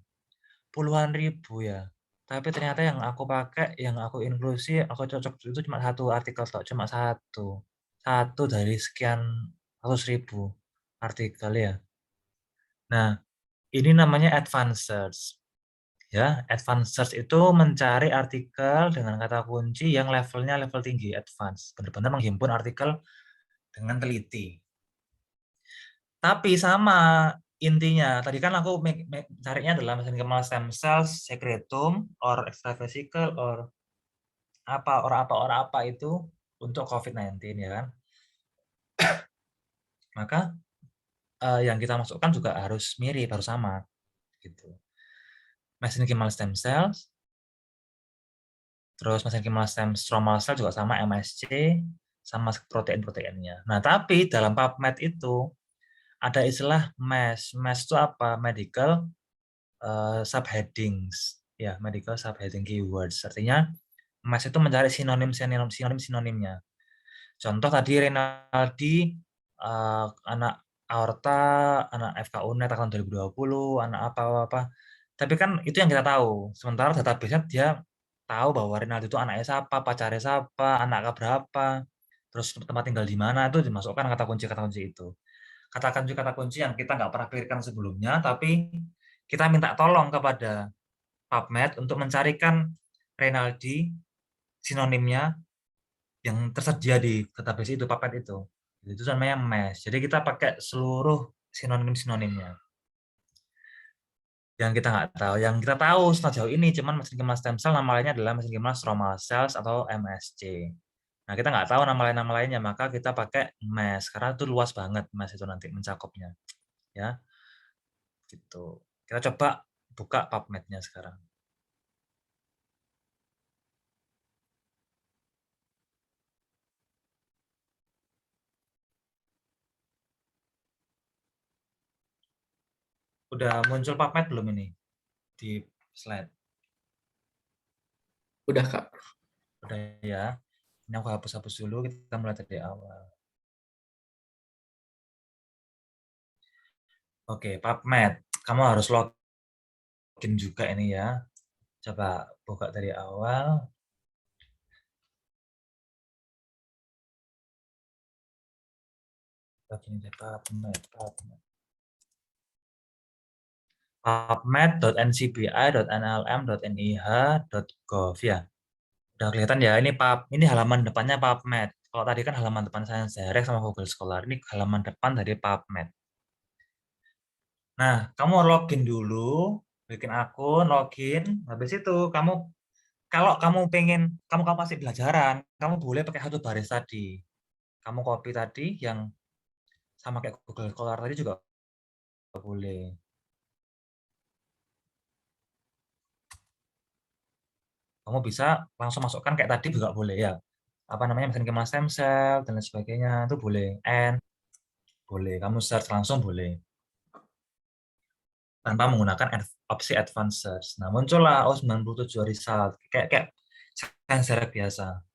Puluhan ribu ya. Tapi ternyata yang aku pakai, yang aku inklusi, aku cocok itu cuma satu artikel, cuma satu. 1 dari sekian 100.000 artikel ya. Nah, ini namanya advanced search. Ya, advanced search itu mencari artikel dengan kata kunci yang levelnya level tinggi, advance. Benar-benar menghimpun artikel dengan teliti. Tapi sama intinya, tadi kan aku carinya adalah mesenchymal stem cells, secretum, or extravesicle, or apa itu untuk COVID-19 ya kan. Maka yang kita masukkan juga harus mirip, harus sama gitu. Mesenchymal stem cells, terus mesenchymal stem stromal cell juga sama MSC, sama protein-proteinnya. Nah, tapi dalam PubMed itu ada istilah MES. MES itu apa? Medical subheadings. Ya, medical subheading keywords. Artinya MES itu mencari sinonim-sinonimnya. Contoh tadi Renaldi, anak aorta, anak FKUNet tahun 2020, anak apa-apa. Tapi kan itu yang kita tahu. Sementara database-nya dia tahu bahwa Renaldi itu anaknya siapa, pacarnya siapa, anak berapa, terus tempat tinggal di mana, itu dimasukkan kata kunci itu. Kata kunci yang kita nggak pernah pikirkan sebelumnya, tapi kita minta tolong kepada PubMed untuk mencarikan Renaldi sinonimnya yang tersedia di database itu, PubMed itu. Itu namanya MES. Jadi kita pakai seluruh sinonim-sinonimnya. Yang kita nggak tahu, yang kita tahu sejauh ini cuman mesenchymal stem cell, nama lainnya adalah mesenchymal stromal cells atau MSC. Nah, kita nggak tahu nama lainnya, maka kita pakai MES karena itu luas banget MES itu nanti mencakupnya. Ya. Gitu. Kita coba buka PubMed-nya sekarang. Udah muncul PubMed belum ini di slide? Udah, Kak. Udah ya. Ini aku hapus dulu, kita mulai dari awal. Oke, PubMed. Kamu harus login juga ini ya. Coba buka dari awal. Login di PubMed. PubMed.ncbi.nlm.nih.gov ya. Udah kelihatan ya, ini halaman depannya PubMed. Kalau tadi kan halaman depan Science Direct sama Google Scholar, ini halaman depan dari PubMed. Nah, kamu login dulu, bikin akun, login. Habis itu kalau kamu pengen, kamu masih pelajaran, kamu boleh pakai satu baris tadi. Kamu copy tadi yang sama kayak Google Scholar tadi juga boleh. Kamu bisa langsung masukkan kayak tadi juga boleh ya. Apa namanya, mesenchymal stem cell dan lain sebagainya itu boleh. Boleh. Kamu search langsung boleh. Tanpa menggunakan opsi advanced search. Nah, muncullah 97 result kayak sensor biasa.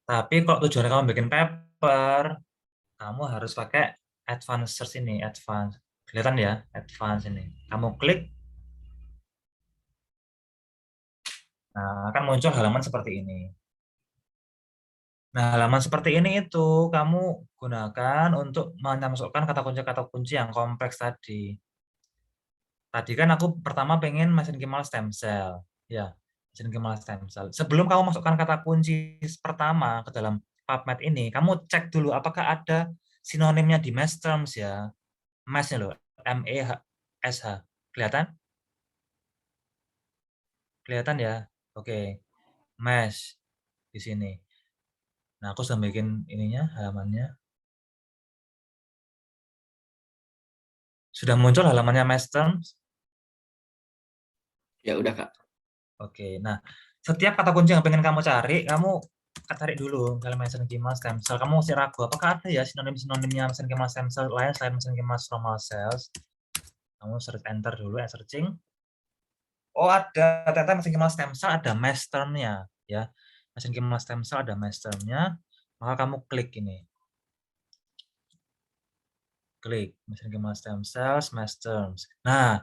Tapi kalau tujuan kamu bikin paper, kamu harus pakai advanced search ini, advanced. Kelihatan ya, advanced ini. Kamu klik. Nah, akan muncul halaman seperti ini. Nah, halaman seperti ini itu kamu gunakan untuk memasukkan kata kunci yang kompleks tadi. Tadi kan aku pertama pengen mesenchymal stem cell. Ya, mesenchymal stem cell. Sebelum kamu masukkan kata kunci pertama ke dalam PubMed ini, kamu cek dulu apakah ada sinonimnya di MES terms ya. MES-nya loh, MESH. Kelihatan? Kelihatan ya? Oke. MES di sini. Nah, aku sudah bikin ininya, halamannya. Sudah muncul halamannya MES terms? Ya udah, Kak. Oke, nah setiap kata kunci yang pengen kamu cari dulu kalau mesenchymal stem cell. Kamu masih ragu apakah ada ya sinonim-sinonimnya mesenchymal stem cell lain selain mesenchymal stromal cells. Kamu search enter dulu, searching. Oh, ada, ternyata mesenchymal stem cell ada MES term-nya ya. Mesenchymal stem cell ada MES term-nya, maka kamu klik ini. Klik mesenchymal stem cells MES terms. Nah,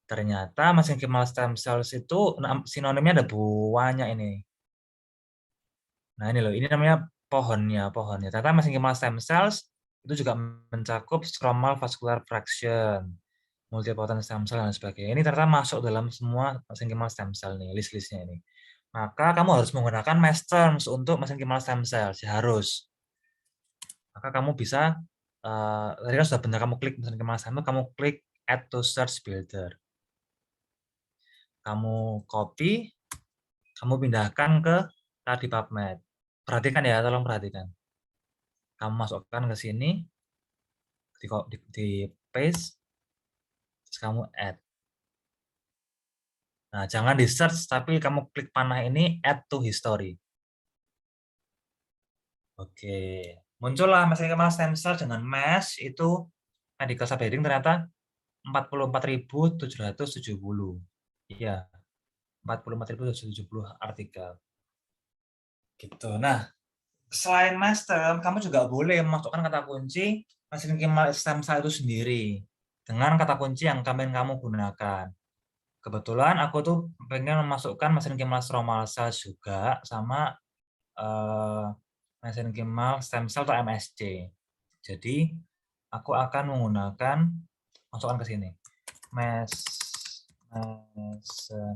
ternyata mesenchymal stem cells itu sinonimnya ada banyak ini. Nah ini loh, ini namanya pohonnya. Ternyata mesenchymal stem cells itu juga mencakup stromal vascular fraction, multipotent stem cell dan sebagainya. Ini ternyata masuk dalam semua mesenchymal stem cell nih, list-listnya ini. Maka kamu harus menggunakan mesh terms untuk mesenchymal stem cell, harus. Maka kamu bisa, tadi kan sudah benar kamu klik mesenchymal stem cell, kamu klik add to search builder. Kamu copy, kamu pindahkan ke tadi PubMed. Perhatikan ya, tolong perhatikan. Kamu masukkan ke sini, di paste, terus kamu add. Nah, jangan di search, tapi kamu klik panah ini, add to history. Oke, muncullah mesenchymal stem cell dengan mesh itu medical subheading ternyata 44.770. Iya, 44.770 artikel. Gitu. Nah, selain mesh term, kamu juga boleh memasukkan kata kunci mesenchymal stem cell itu sendiri dengan kata kunci yang kamu gunakan. Kebetulan aku tuh pengen memasukkan mesenchymal stromal cells juga sama mesenchymal stem cell atau MSC. Jadi aku akan menggunakan, masukkan ke sini.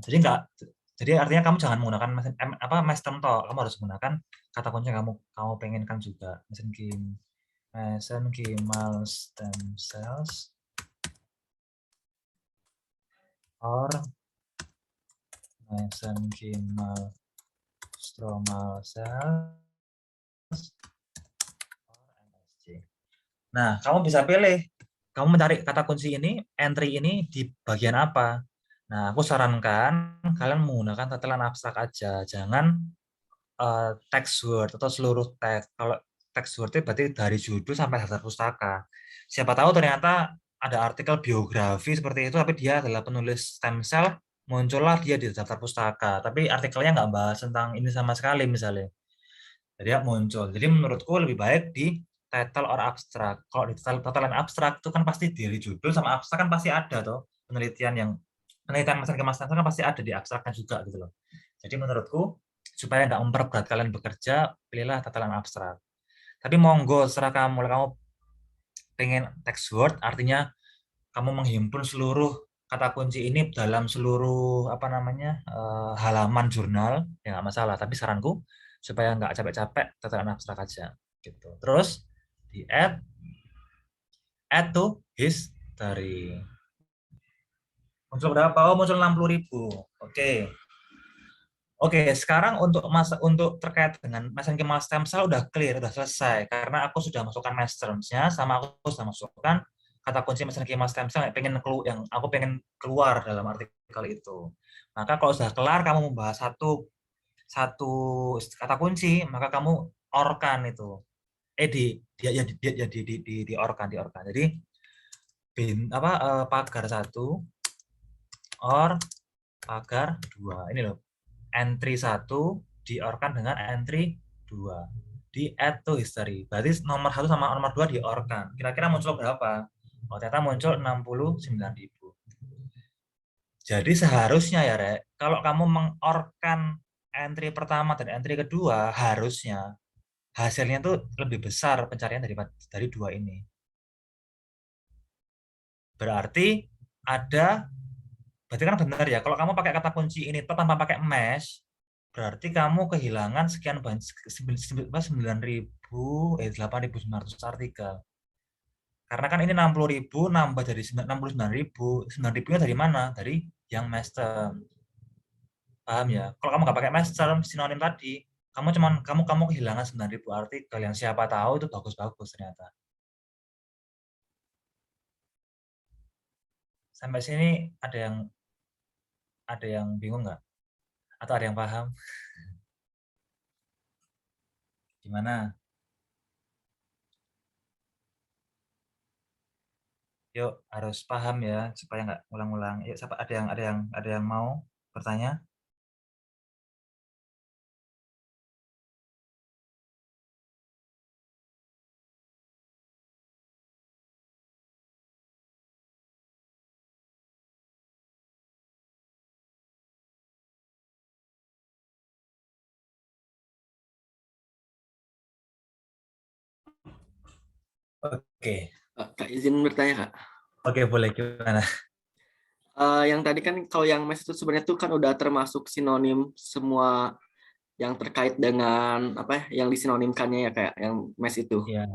Jadi enggak, jadi artinya kamu jangan menggunakan mesh term toh, kamu harus menggunakan kata kunci yang kamu pengenkan juga. Mesenchymal stem cells or mesenchymal stromal cells or MSC. Nah, kamu bisa pilih, kamu mencari kata kunci ini, entry ini di bagian apa. Nah, aku sarankan kalian menggunakan tetelan abstrak aja, jangan text word atau seluruh teks. Kalau text word itu berarti dari judul sampai daftar pustaka. Siapa tahu ternyata ada artikel biografi seperti itu, tapi dia adalah penulis stem cell, muncullah dia di daftar pustaka, tapi artikelnya nggak bahas tentang ini sama sekali misalnya. Jadi ya muncul. Jadi menurutku lebih baik di title or abstract. Kalau di title and abstract itu kan pasti dari judul sama abstrak kan pasti ada tuh penelitian masalah kemasan kan pasti ada di abstraknya juga gitu loh. Jadi menurutku supaya nggak memperberat kalian bekerja, pilihlah tatalan abstrak. Tapi monggo setelah kamu pengen text word, artinya kamu menghimpun seluruh kata kunci ini dalam seluruh halaman jurnal, ya nggak masalah. Tapi saranku supaya nggak capek-capek tatalan abstrak aja gitu. Terus di add to history. Muncul berapa? Oh, muncul 60.000. Oke. Oke, sekarang untuk terkait dengan mesenchymal stem cell udah clear, udah selesai karena aku sudah masukkan mesh terms-nya sama aku sudah masukkan kata kunci mesenchymal stem cell yang aku pengen keluar dalam artikel itu. Maka kalau sudah kelar kamu membahas satu kata kunci, maka kamu orkan itu. Di orkan. Jadi pagar 1 or pagar 2. Ini loh. Entry 1 diorkan dengan entry 2. Di add to history. Berarti nomor 1 sama nomor 2 diorkan. Kira-kira muncul berapa? Oh, ternyata muncul 69.000. Jadi seharusnya ya, Rek, kalau kamu mengorkan entry pertama dan entry kedua, harusnya hasilnya tuh lebih besar pencarian dari dua ini. Berarti berarti kan benar ya, kalau kamu pakai kata kunci ini tanpa pakai mesh, berarti kamu kehilangan sekian banyak 8.900 artikel. Karena kan ini 60.000 nambah dari 69.000. 9.000-nya dari mana? Dari yang master. Paham ya? Kalau kamu nggak pakai master sinonim tadi, kamu kehilangan 9.000 artikel yang siapa tahu itu bagus-bagus ternyata. Sampai sini ada yang bingung nggak? Atau ada yang paham? Gimana? Yuk harus paham ya supaya nggak ulang-ulang. Yuk, ada yang mau bertanya? Oke, Kak, izin bertanya, Kak. oke boleh gimana? Yang tadi kan kalau yang mes itu sebenarnya tuh kan udah termasuk sinonim semua yang terkait dengan apa yang disinonimkannya ya kayak yang mes itu. Ya,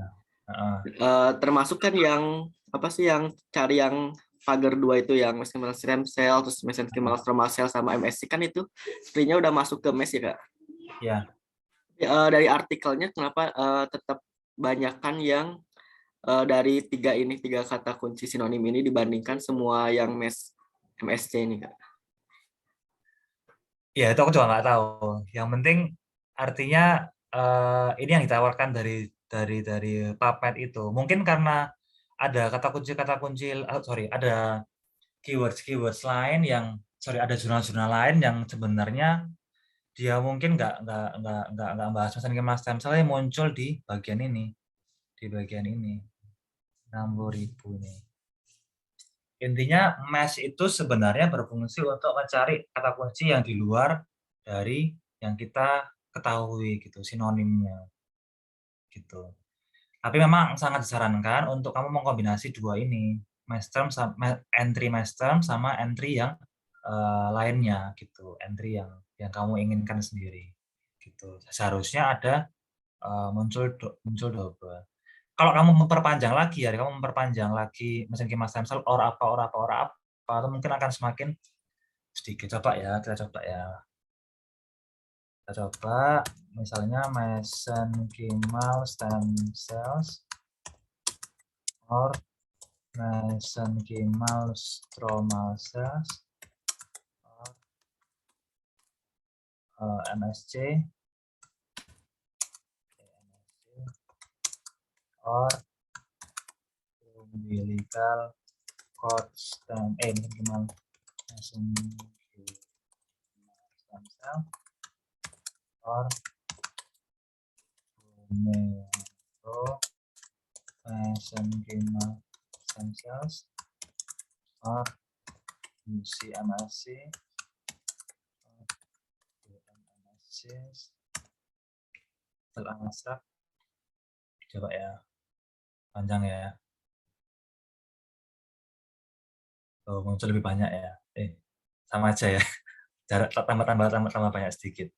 Termasuk kan yang apa sih yang cari yang pagar dua itu yang mesenchymal stem cell terus mesenchymal stromal cell sama MSC kan itu sebenarnya udah masuk ke mes ya Kak. ya. Dari artikelnya kenapa tetap banyakkan yang dari tiga kata kunci sinonim ini dibandingkan semua yang mes MSC ini Kak. Ya itu aku juga nggak tahu. Yang penting artinya ini yang ditawarkan dari PubMed itu. Mungkin karena ada kata kunci, ada keywords lain yang, ada jurnal-jurnal lain yang sebenarnya dia mungkin nggak bahas mesenchymal stem cell yang muncul di bagian ini, 60.000 ini. Intinya mesh itu sebenarnya berfungsi untuk mencari kata kunci yang di luar dari yang kita ketahui gitu, sinonimnya gitu. Tapi memang sangat disarankan untuk kamu mengkombinasi dua ini, entry mesh term sama entry yang lainnya gitu, entry yang kamu inginkan sendiri gitu. Seharusnya ada muncul double. Kalau kamu memperpanjang lagi mesenchymal stem cell or apa, itu mungkin akan semakin sedikit. Kita coba misalnya mesenchymal stem cells or mesenchymal stromal cells or MSC or umbilical cord mesenchymal stem cell or mesenchymal stem cells or UCMSC or UMSC abstrak. Coba ya, panjang ya. Oh, muncul lebih banyak ya. Sama aja ya. Jarak tambah banyak sedikit.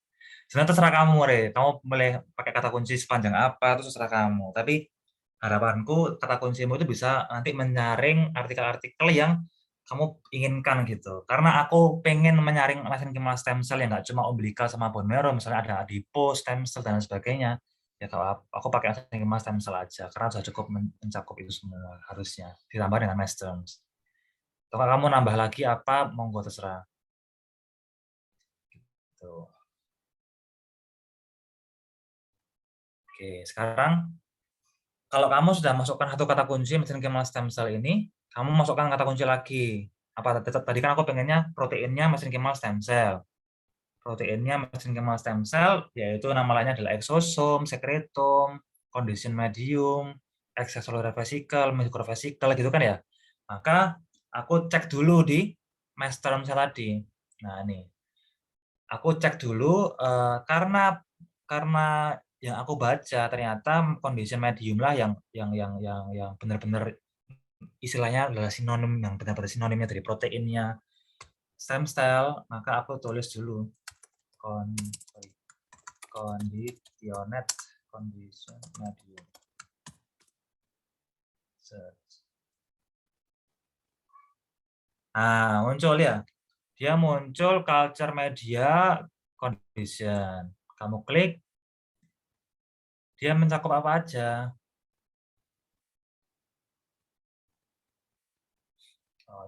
Sebenarnya terserah kamu, Re. Kamu boleh pakai kata kunci sepanjang apa, itu terserah kamu. Tapi harapanku kata kuncimu itu bisa nanti menyaring artikel-artikel yang kamu inginkan gitu. Karena aku pengen menyaring mesenchymal stem cell yang nggak cuma umbilical sama bone marrow, misalnya ada adipose, stem cell, dan sebagainya. Ya kalau aku pakai mesenchymal stem cell aja, karena sudah cukup mencakup itu semua harusnya. Ditambah dengan mesh terms. Kalau kamu nambah lagi apa, monggo terserah. Gitu. Oke, sekarang kalau kamu sudah masukkan satu kata kunci mesenchymal stem cell ini, kamu masukkan kata kunci lagi. Tadi kan aku pengennya proteinnya mesenchymal stem cell. Proteinnya mesenchymal stem cell, yaitu nama lainnya adalah exosom, secretome, condition medium, extracellular vesicle, microvesicle, gitu kan ya. Maka aku cek dulu di mesh term cell tadi. Nah, ini. Aku cek dulu karena yang aku baca ternyata condition medium lah yang benar-benar istilahnya adalah sinonim, yang benar-benar sinonimnya dari proteinnya stem cell. Maka aku tulis dulu condition medium search. Nah, muncul ya, dia muncul culture media condition. Kamu klik, dia mencakup apa aja.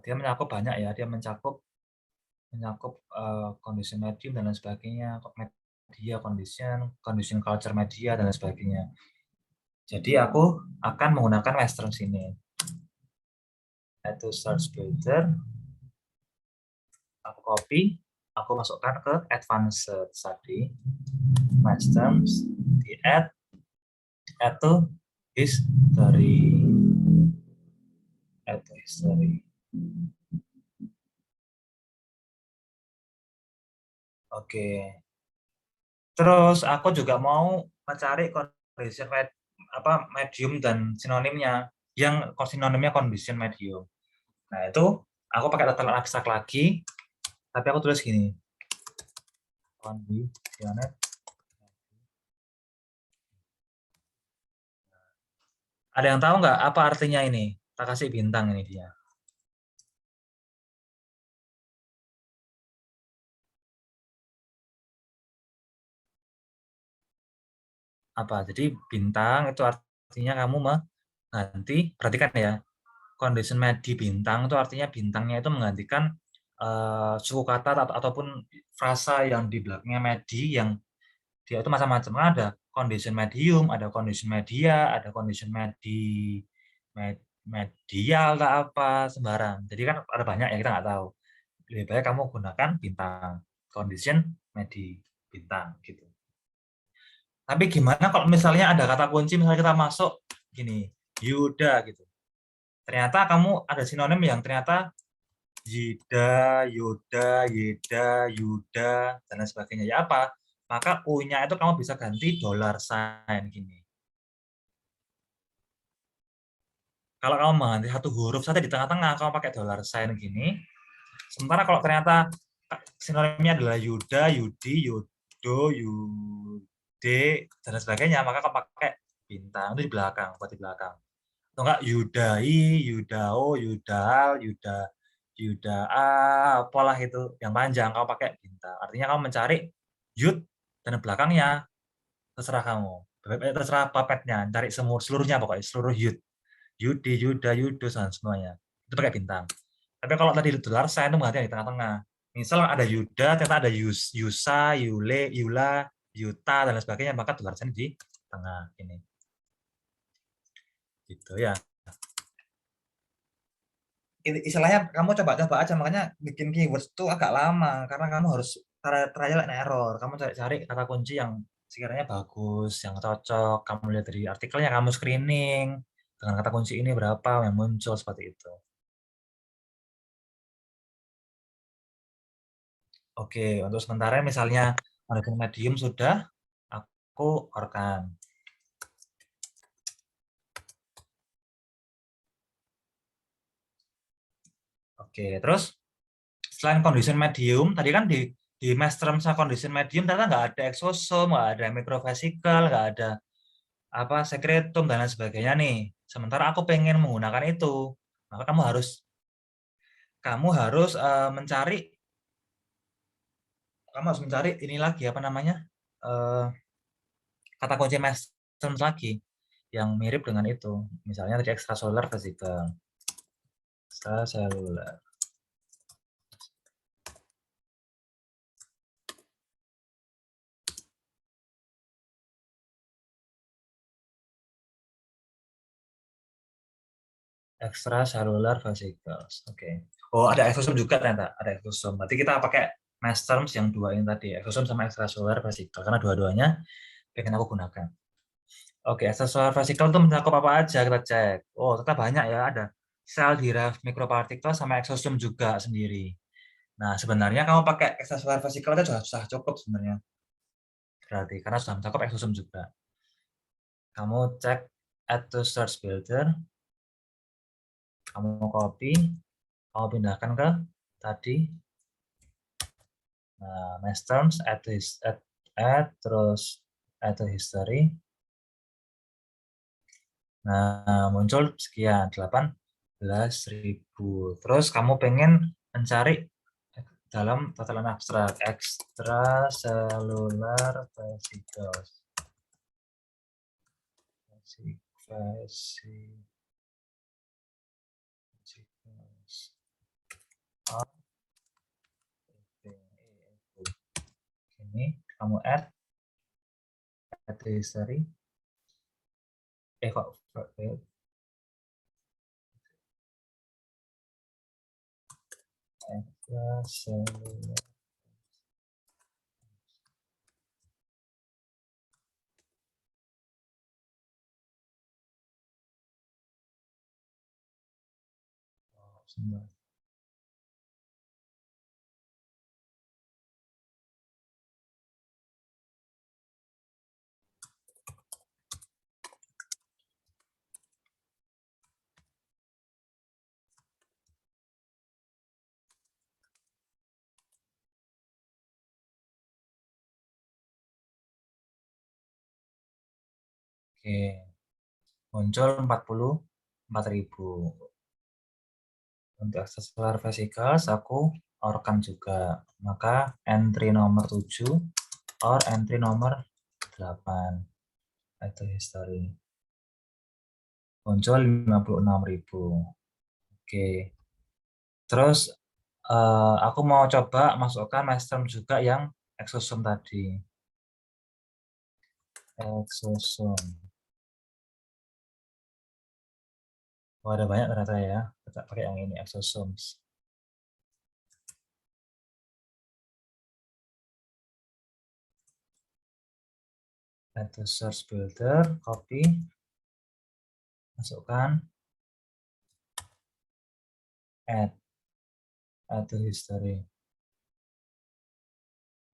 Dia mencakup banyak ya, dia mencakup condition medium dan lain sebagainya, media condition culture media dan lain sebagainya. Jadi aku akan menggunakan western sini. Itu search filter, aku copy, aku masukkan ke advanced search tadi, match terms, di add to history. Oke. Terus aku juga mau mencari medium dan sinonimnya. Yang sinonimnya condition medium. Nah, itu aku pakai total abstrak lagi, tapi aku tulis gini. Condition. Ada yang tahu nggak apa artinya ini? Tak kasih bintang ini dia. Apa? Jadi bintang itu artinya kamu mengganti, perhatikan ya, condition di bintang itu artinya bintangnya itu menggantikan suku kata ataupun frasa yang di belakangnya medi yang dia itu macam-macam. Ada condition medium, ada condition media, ada condition medial atau apa sembarang. Jadi kan ada banyak ya, kita nggak tahu. Lebih baik kamu gunakan bintang, condition bintang gitu. Tapi gimana kalau misalnya ada kata kunci, misalnya kita masuk gini, Yuda gitu. Ternyata kamu ada sinonim yang ternyata Yida, Yoda, Yeda, Yuda, dan lain sebagainya. Ya apa? Maka U-nya itu kamu bisa ganti $sign gini. Kalau kamu mengganti satu huruf saja di tengah-tengah, kamu pakai $sign gini. Sementara kalau ternyata sinonimnya adalah Yuda, Yudi, Yudo, Yude, dan lain sebagainya, maka kamu pakai bintang itu di belakang, buat di belakang. Atau enggak Yudai, Yudao, Yudal, Yuda apalah itu yang panjang, kamu pakai bintang. Artinya kamu mencari Yud dan belakangnya terserah kamu. Terserah papetnya, cari seluruhnya pokoknya, seluruh Yud. Yudi, Yuda, Yudo, semuanya. Itu pakai bintang. Tapi kalau tadi $sign itu berarti di tengah-tengah. Misal ada Yuda, ternyata ada Yusa, Yule, Yula, Yuta, dan lain sebagainya, maka $sign di tengah ini. Gitu ya. Istilahnya kamu coba-coba aja, makanya bikin keywords itu agak lama karena kamu harus trial and error. Kamu cari kata kunci yang sekiranya bagus, yang cocok. Kamu lihat dari artikelnya, kamu screening dengan kata kunci ini berapa yang muncul seperti itu. Oke, untuk sementara misalnya condition medium sudah aku orkan. Oke, terus selain condition medium, tadi kan di mass term sama condition medium ternyata nggak ada exosome, nggak ada microvesicle, nggak ada apa sekretum dan lain sebagainya nih. Sementara aku pengen menggunakan itu, maka mencari ini lagi apa namanya kata kunci mass terms lagi yang mirip dengan itu. Misalnya tadi extracellular vesicle, extracellular. Extracellular vesicles. Oke. Oh, ada exosome juga ternyata. Ada exosome. Berarti kita pakai mass terms yang dua ini tadi, exosome sama extracellular vesicle, karena dua-duanya pengen aku gunakan. Oke, extracellular vesicle itu mencakup apa aja? Kita cek. Oh, ternyata banyak ya. Ada sel derived microparticle sama exosome juga sendiri. Nah, sebenarnya kamu pakai extracellular vesicle itu sudah cukup sebenarnya. Berarti karena sudah mencakup exosome juga. Kamu cek add to search builder. Kamu copy, kamu pindahkan ke tadi. Nah, mass terms add terus add to history. Nah, muncul sekian 18.000. Terus kamu pengen mencari dalam tataran abstrak extracellular vesicles. Ini kamu add history. Kok extracellular. Oke, muncul 44.000. Untuk aksesoris vesicles aku orkan juga. Maka entry nomor 7 or entry nomor 8. Itu history. Muncul 56.000. Oke. Terus aku mau coba masukkan mestem juga yang exosome tadi. Exosome. Oh, ada banyak ternyata ya. Kita pakai yang ini, exosomes. Add to source builder, copy, masukkan, add to history.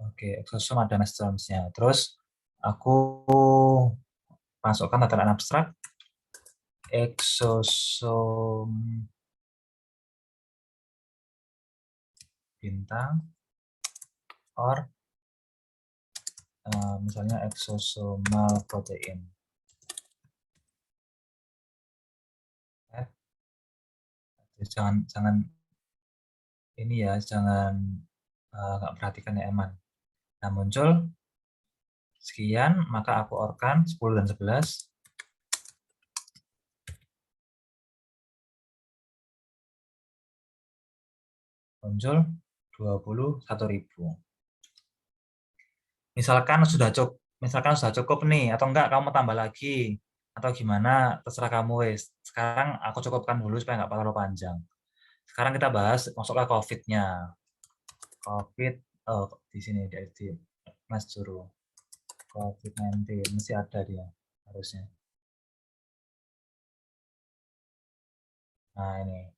Oke, exosome ada mestemsnya. Terus aku masukkan tataran abstrak, exosome bintang, or misalnya exosomal protein. Jangan ini ya, jangan nggak perhatikan ya Eman. Nah, muncul sekian, maka aku orkan 10 dan 11. Muncul 21.000. Misalkan sudah cukup nih, atau enggak kamu tambah lagi, atau gimana, terserah kamu wes. Sekarang aku cukupkan dulu supaya nggak terlalu panjang. Sekarang kita bahas masuk ke COVID-nya. COVID, di sini di Mas Juru. COVID-19 mesti ada dia harusnya. Nah ini.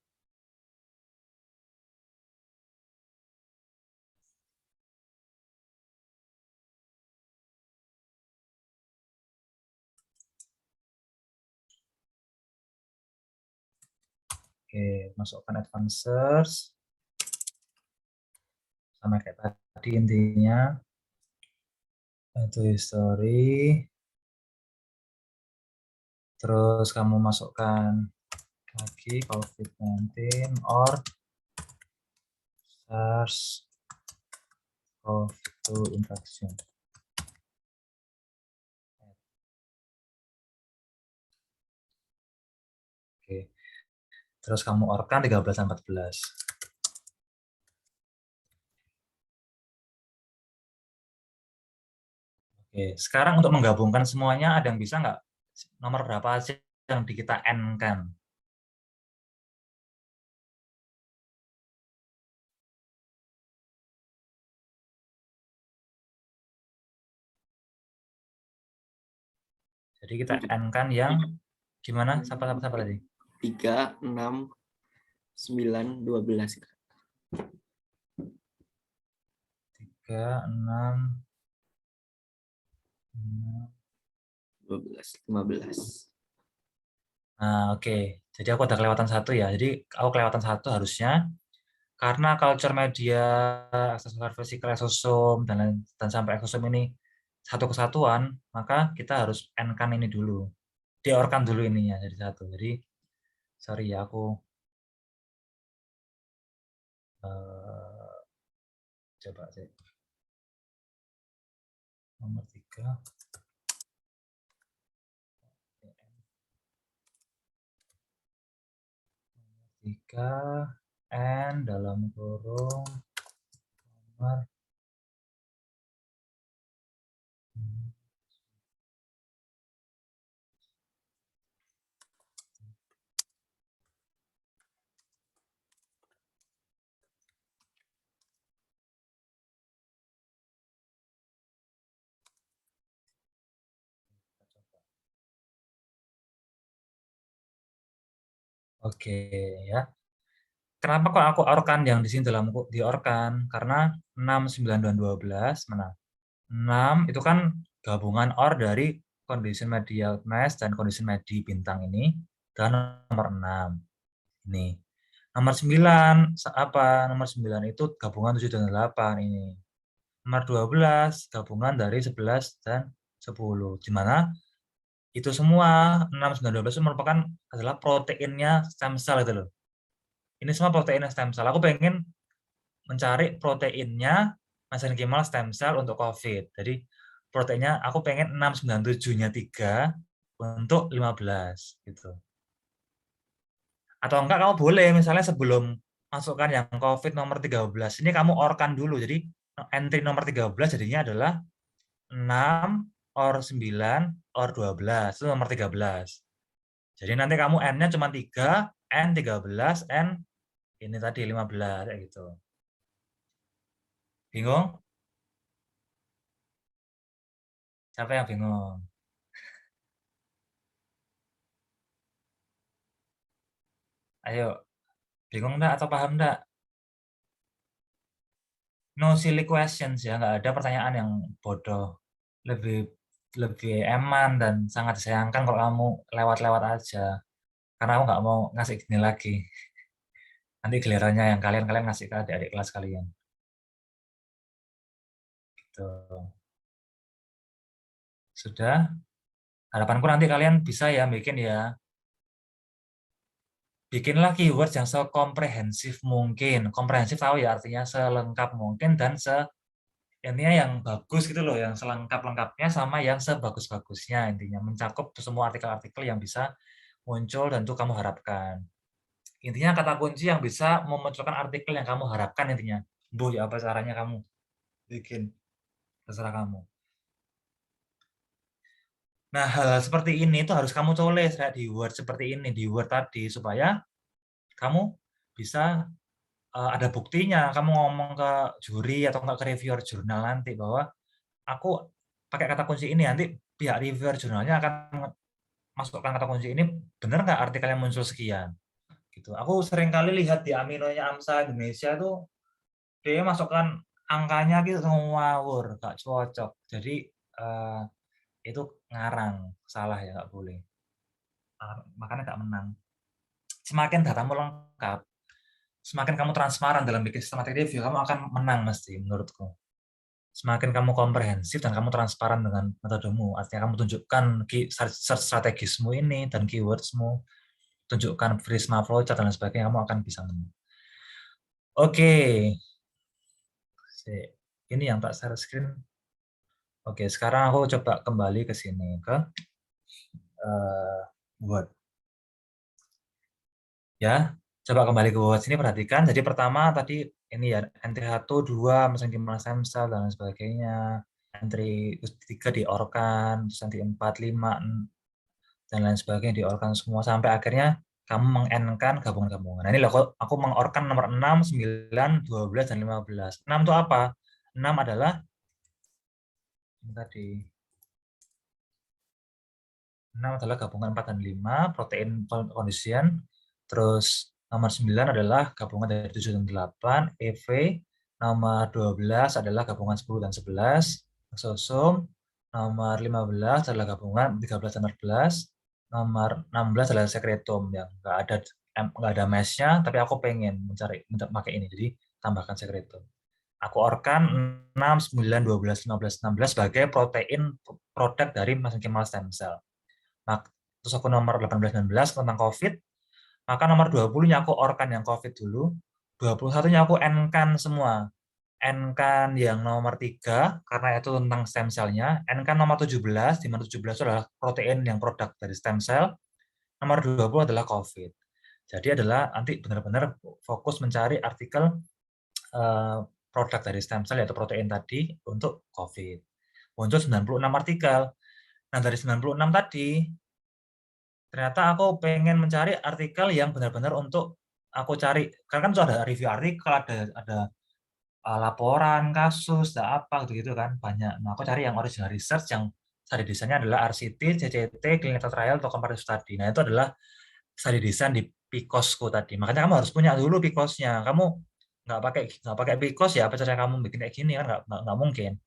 Oke, masukkan advanced search. Sama kayak tadi intinya. Itu history. Terus kamu masukkan lagi COVID-19 or SARS-CoV-2 infection. Oke. Terus kamu orkan 13 dan 14. Oke, sekarang untuk menggabungkan semuanya ada yang bisa nggak? Nomor berapa aja yang di kita N-kan? Jadi kita N-kan yang gimana? Siapa tadi? 3, 6, 9, 12. 3, 6, 12, 15. Nah, oke. Jadi aku ada kelewatan satu ya. Jadi aku kelewatan satu harusnya karena culture media, aksesoris vesikal, exosome dan sampai exosome ini satu kesatuan, maka kita harus N-kan ini dulu. Diorkan dulu ininya jadi satu. Jadi sorry ya aku coba sih. Nomor 3. 3 N dalam kurung nomor oke ya. Kenapa kok aku orkan yang di sini dalam diorkan? Karena 6, 9, dan 12 mana? 6 itu kan gabungan OR dari condition medial mass dan condition medi bintang ini dan nomor 6. Ini. Nomor 9 apa? Nomor 9 itu gabungan 7 dan 8 ini. Nomor 12 gabungan dari 11 dan 10. Di mana Itu semua 6, 9, 12 itu merupakan adalah proteinnya stem cell itu loh. Ini semua proteinnya stem cell. Aku pengen mencari proteinnya mesenchymal stem cell untuk COVID. Jadi proteinnya aku pengen 697-nya 3 untuk 15 gitu. Atau enggak kamu boleh misalnya sebelum masukkan yang COVID nomor 13 ini kamu orkan dulu. Jadi entry nomor 13 jadinya adalah 6 or 9 or 12 itu nomor 13. Jadi nanti kamu N-nya cuma 3, N 13, N ini tadi 15 kayak gitu. Bingung? Siapa yang bingung? Ayo, bingung enggak atau paham enggak? No silly questions ya, nggak ada pertanyaan yang bodoh. Lebih eman dan sangat disayangkan kalau kamu lewat-lewat aja. Karena aku nggak mau ngasih gini lagi. Nanti gilirannya yang kalian ngasih ke adik-adik kelas kalian. Gitu. Sudah? Harapanku nanti kalian bisa ya bikin ya. Bikinlah keywords yang sekomprehensif mungkin. Komprehensif tahu ya artinya selengkap mungkin dan intinya yang bagus gitu loh, yang selengkap-lengkapnya sama yang sebagus-bagusnya intinya mencakup semua artikel-artikel yang bisa muncul dan itu kamu harapkan. Intinya kata kunci yang bisa memunculkan artikel yang kamu harapkan intinya. Bu, ya apa caranya kamu bikin? Terserah kamu. Nah, hal seperti ini itu harus kamu tulis kayak di Word seperti ini, di Word tadi supaya kamu bisa ada buktinya. Kamu ngomong ke juri atau enggak ke reviewer jurnal nanti bahwa aku pakai kata kunci ini, nanti pihak reviewer jurnalnya akan masukkan kata kunci ini, benar nggak artikelnya muncul sekian. Gitu. Aku sering kali lihat di Aminonya AMSA Indonesia tuh dia masukkan angkanya gitu ngawur, nggak cocok. Jadi itu ngarang, salah ya nggak boleh. Makanya nggak menang. Semakin datamu lengkap, semakin kamu transparan dalam bikin systematic review, kamu akan menang mesti menurutku. Semakin kamu komprehensif dan kamu transparan dengan metodemu, artinya kamu tunjukkan search strategismu ini dan keywordsmu, tunjukkan Prisma flowchart dan lain sebagainya, kamu akan bisa menang. Oke. Ini yang tak share screen. Oke, sekarang aku coba kembali ke sini ke Word. Ya, coba kembali ke Word sini perhatikan. Jadi pertama tadi ini ya entry 1, 2 mesenchymal stem cell dan lain sebagainya. Entry 3 diorkan, terus entry 4, 5 dan lain sebagainya diorkan semua sampai akhirnya kamu meng-N-kan gabungan-gabungan. Nah, ini loh aku mengorkan nomor 6, 9, 12 dan 15. 6 itu apa? 6 adalah ini tadi. 6 adalah gabungan 4 dan 5, protein condition. Terus nomor 9 adalah gabungan dari 7 dan 8, EV. Nomor 12 adalah gabungan 10 dan 11, exosome. Nomor 15 adalah gabungan 13 dan 14. Nomor 16 adalah sekretum yang nggak ada mesh-nya, tapi aku pengen pakai ini, jadi tambahkan sekretum. Aku orkan 6, 9, 12, 15, 16 sebagai protein produk dari mesenchymal stem cell. Terus aku nomor 18, 19 tentang COVID, maka nomor 20-nya aku orkan yang COVID dulu, 21-nya aku N-kan semua. N-kan yang nomor 3, karena itu tentang stem cell-nya, N-kan nomor 17, di mana 17 itu adalah protein yang produk dari stem cell, nomor 20 adalah COVID. Jadi adalah nanti benar-benar fokus mencari artikel produk dari stem cell, yaitu protein tadi, untuk COVID. Muncul 96 artikel. Nah, dari 96 tadi, ternyata aku pengen mencari artikel yang benar-benar untuk aku cari. Karena kan sudah ada review artikel, ada laporan, kasus, ada apa gitu kan, banyak. Nah, aku cari yang original research yang study desainnya adalah RCT, CCT, clinical trial, atau comparative study. Nah, itu adalah study design di PCOS-ku tadi. Makanya kamu harus punya dulu PCOS-nya. Kamu nggak pakai PCOS ya, apa cara kamu bikin kayak gini kan nggak mungkin.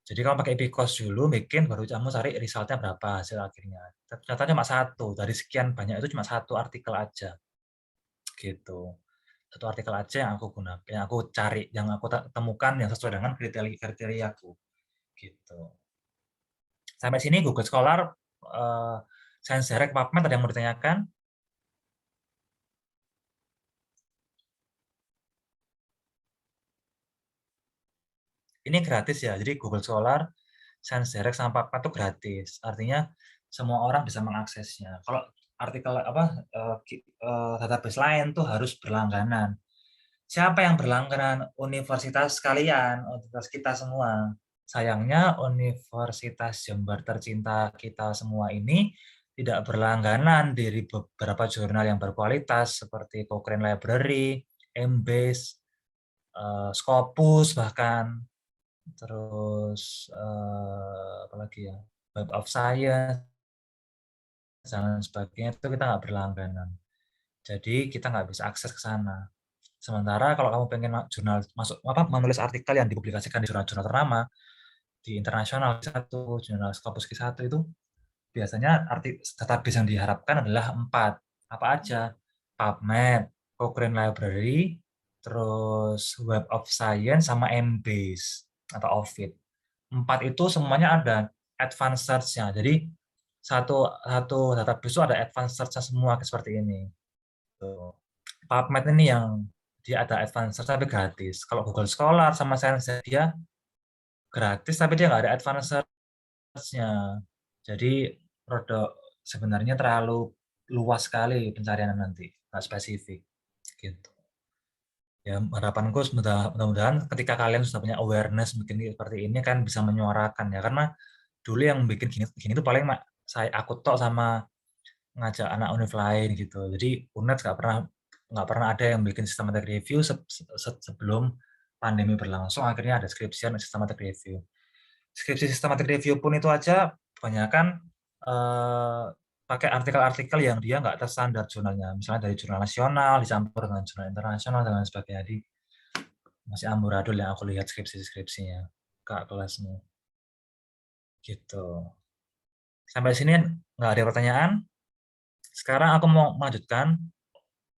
Jadi kamu pakai PCOS dulu, bikin, baru kamu cari resultnya berapa hasil akhirnya. Ternyata cuma satu, dari sekian banyak itu cuma satu artikel aja. Gitu. Satu artikel aja yang aku gunakan, yang aku cari, yang aku temukan yang sesuai dengan kriteriaku. Gitu. Sampai sini Google Scholar Science Direct, PubMed, ada yang mau ditanyakan? Ini gratis ya, jadi Google Scholar, Science Direct sama PubMed itu gratis. Artinya semua orang bisa mengaksesnya. Kalau artikel database lain tuh harus berlangganan. Siapa yang berlangganan? Universitas kalian, universitas kita semua. Sayangnya Universitas Jember tercinta kita semua ini tidak berlangganan dari beberapa jurnal yang berkualitas seperti Cochrane Library, Embase, Scopus bahkan, terus apalagi ya, Web of Science dan sebagainya, itu kita nggak berlangganan. Jadi kita nggak bisa akses ke sana. Sementara kalau kamu pengen menulis artikel yang dipublikasikan di jurnal-jurnal ternama di internasional satu, jurnal Scopus Q1 itu biasanya database yang diharapkan adalah 4. Apa aja? PubMed, Cochrane Library, terus Web of Science, sama Embase atau OVID. 4 itu semuanya ada advanced search-nya. Jadi satu database itu ada advanced search-nya semua seperti ini. PubMed ini yang dia ada advanced search tapi gratis. Kalau Google Scholar sama Science dia gratis tapi dia nggak ada advanced search-nya. Jadi produk sebenarnya terlalu luas sekali pencarian nanti, nggak spesifik. Gitu. Ya harapanku mudah-mudahan ketika kalian sudah punya awareness bikin seperti ini kan bisa menyuarakan ya, karena dulu yang bikin gini tuh paling aku tok sama ngajak anak univ lain gitu. Jadi UNED nggak pernah ada yang bikin systematic review sebelum pandemi berlangsung. Akhirnya ada skripsian systematic review. Skripsi systematic review pun itu aja kebanyakan pakai artikel-artikel yang dia nggak terstandar jurnalnya. Misalnya dari jurnal nasional dicampur dengan jurnal internasional dan lain sebagainya. Jadi masih amburadul yang aku lihat skripsinya kak kelasmu. Gitu. Sampai sini nggak ada pertanyaan. Sekarang aku mau melanjutkan.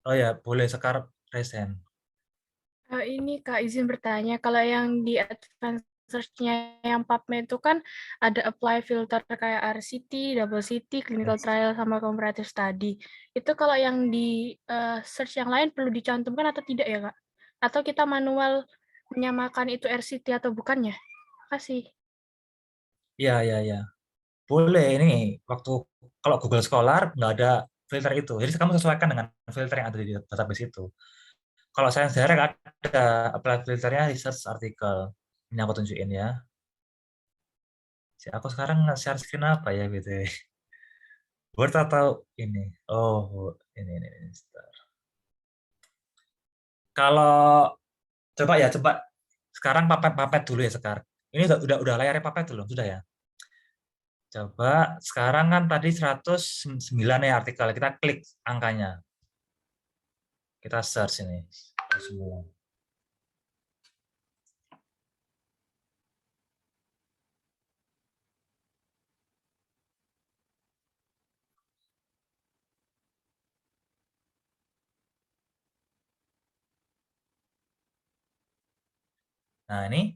Oh ya, boleh Sekar present. Ini Kak, izin bertanya, kalau yang di advanced search-nya yang PubMed itu kan ada apply filter kayak RCT, double CT, clinical trial, sama comparative study. Itu kalau yang di search yang lain perlu dicantumkan atau tidak ya Kak? Atau kita manual menyamakan itu RCT atau bukannya? Makasih. Iya. Boleh, ini waktu kalau Google Scholar nggak ada filter itu. Jadi kamu sesuaikan dengan filter yang ada di database itu. Kalau Science Direct ada apply filternya research artikel. Ini aku tunjukin ya. Aku sekarang nge-share screen apa ya gitu. Word atau ini? Oh, ini. Bentar. Kalau coba sekarang papet dulu ya sekarang. Ini udah layarnya papet belum? Sudah ya? Coba sekarang kan tadi 109 ya artikel. Kita klik angkanya. Kita search ini semua. Nah, ini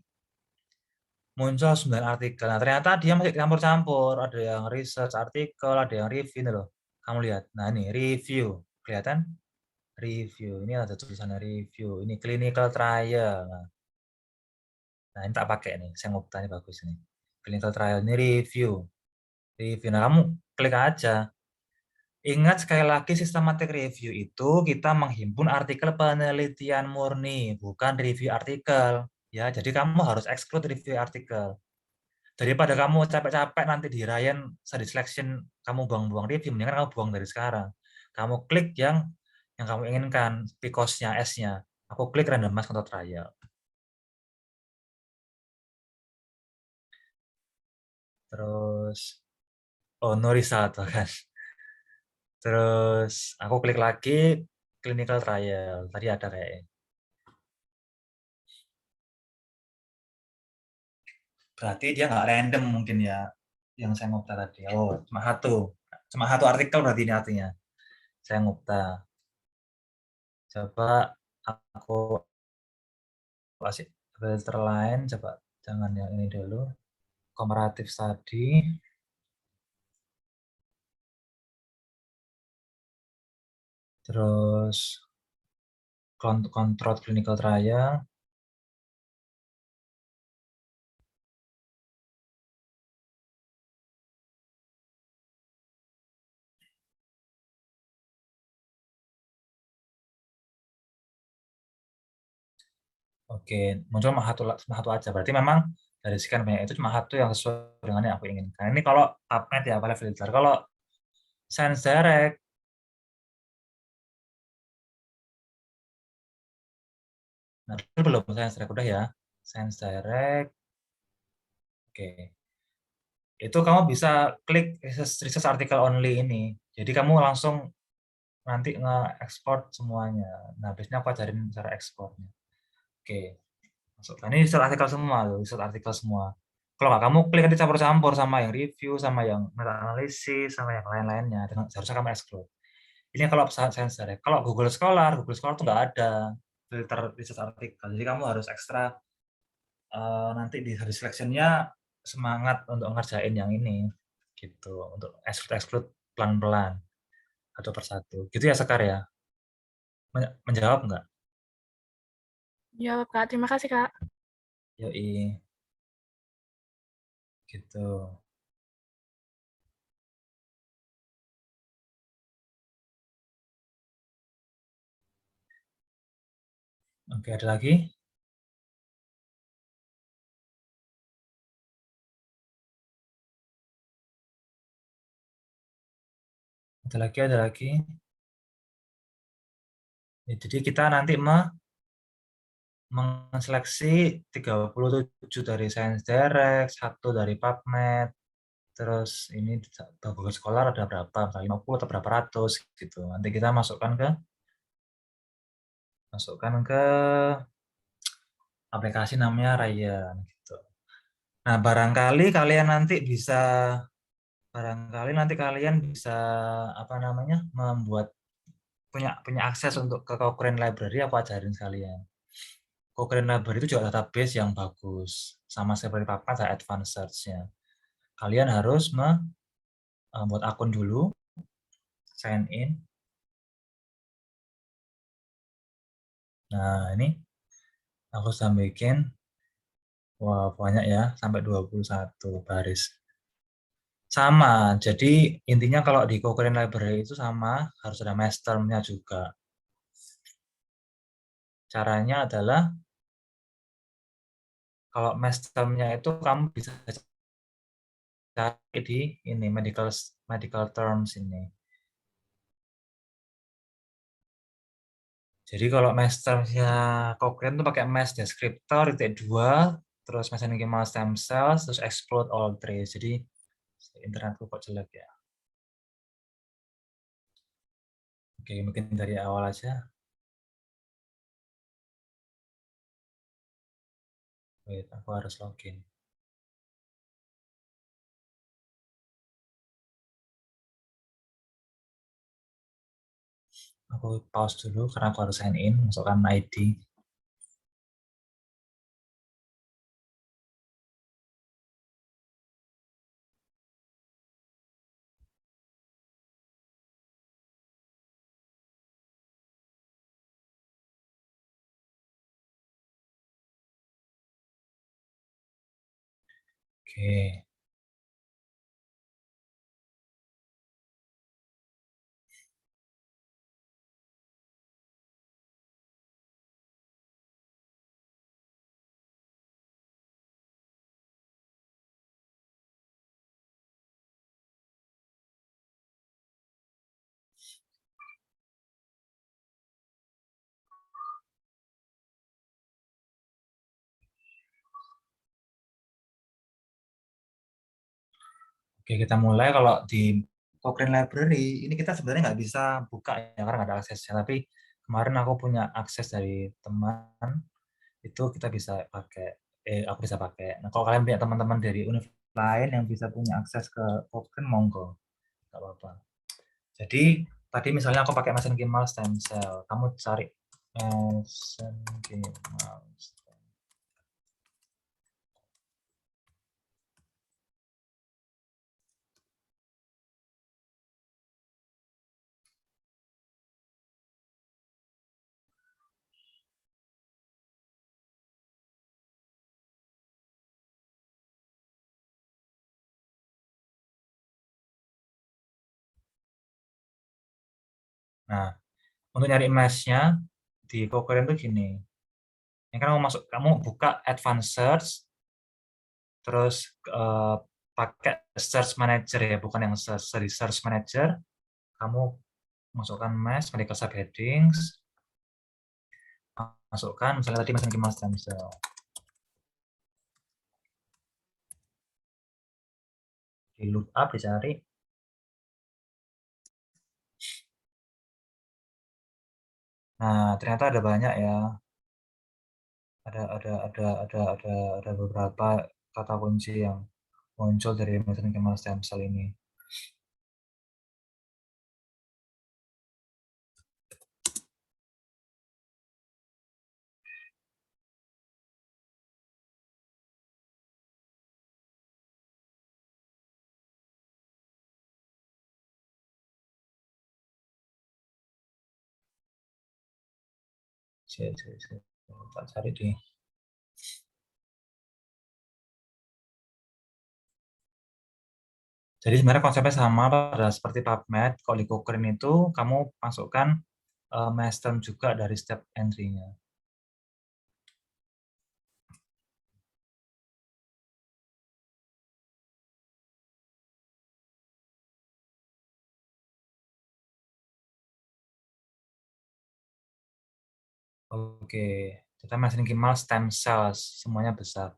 muncul 9 artikel. Nah, ternyata dia masih campur-campur. Ada yang research artikel, ada yang review ini loh. Kamu lihat. Nah, ini review. Kelihatan? Review. Ini ada tulisannya review. Ini clinical trial. Nah, ini tak pakai nih. Saya mau tanya bagus ini. Clinical trial ini review. Review. Nah, kamu klik aja. Ingat sekali lagi systematic review itu kita menghimpun artikel penelitian murni, bukan review artikel. Ya, jadi kamu harus exclude review artikel. Daripada kamu capek-capek nanti di Ryan study selection kamu buang-buang review, mendingan kamu buang dari sekarang. Kamu klik yang kamu inginkan, PCOS-nya, S-nya. Aku klik randomized control trial. Terus, oh no result kan. Terus aku klik lagi clinical trial. Tadi ada kayak berarti dia nggak random mungkin ya yang saya ngupta tadi. Oh, cuma satu artikel berarti ini artinya. Saya ngupta. Coba aku kasih filter lain, coba jangan yang ini dulu. Comparative study. terus control clinical trial, oke, muncul cuma satu aja. Berarti memang dari sekian banyak itu cuma satu yang sesuai dengan yang aku inginkan. Ini kalau PubMed ya, pada filter. Kalau Science Direct, nah itu belum Science Direct udah ya. Science Direct, oke. Itu kamu bisa klik research article only ini. Jadi kamu langsung nanti nge-export semuanya. Nah, biasanya aku ajarin cara ekspornya. Oke. Masukkan ini riset artikel semua loh, riset artikel semua. Kalau nggak kamu klik nanti campur-campur sama yang review, sama yang meta analisis, sama yang lain-lainnya. Seharusnya kamu exclude. Ini kalau Science Direct. Kalau Google Scholar tuh nggak ada filter riset artikel. Jadi kamu harus ekstra nanti di hari seleksinya semangat untuk ngerjain yang ini, gitu. Untuk exclude pelan-pelan satu persatu. Gitu ya Sekar ya. Menjawab nggak? Jawab, Kak. Terima kasih, Kak. Yoi, gitu. Oke, ada lagi? Ada lagi. Ya, jadi kita nanti menseleksi 37 dari Science Direct, 1 dari PubMed, terus ini Google Scholar ada berapa, 50 atau berapa ratus gitu. Nanti kita masukkan ke aplikasi namanya Ryan gitu. Nah, barangkali nanti kalian bisa apa namanya? Membuat punya akses untuk ke Cochrane Library, aku ajarin sekalian. Cochrane Library itu juga database yang bagus, sama seperti PubMed ada advanced search-nya. Kalian harus membuat akun dulu, sign in. Nah, ini aku sudah bikin, wah banyak ya, sampai 21 baris. Sama, jadi intinya kalau di Cochrane Library itu sama, harus ada mesh term-nya juga. Caranya adalah, kalau mesh term-nya itu kamu bisa cari di ini, medical terms ini. Jadi kalau mesh terms-nya Cochrane itu pakai mesh descriptor, titik 2, terus mesenchymal stem cells, terus explode all trace. Jadi internetku kok jelek ya. Oke, mungkin dari awal aja. Wait, aku harus login. Aku pause dulu karena aku harus sign in, masukkan ID. Oke. Oke, kita mulai. Kalau di Cochrane Library, ini kita sebenarnya nggak bisa buka ya, karena nggak ada aksesnya. Tapi kemarin aku punya akses dari teman, itu kita bisa pakai, aku bisa pakai. Nah, kalau kalian punya teman-teman dari universitas lain yang bisa punya akses ke Cochrane, monggo. Nggak apa-apa. Jadi, tadi misalnya aku pakai mesenchymal stem cell. Kamu cari mesenchymal stem. Nah, untuk nyari mesh-nya di Cochrane tuh gini. Ini kan kamu buka Advanced Search, terus pakai Search Manager ya, bukan yang Search Manager. Kamu masukkan mesh, medical subheadings, masukkan misalnya tadi mesenchymal stem cell. Di look up dicari. Nah, ternyata ada banyak ya. Ada beberapa kata kunci yang muncul dari mesenchymal stem cell ini. Saya cari di. Jadi sebenarnya konsepnya sama pada seperti PubMed. Kalau di Cochrane itu kamu masukkan mesh term juga dari step entry-nya. Oke, kita mesenchymal stem cells semuanya besar.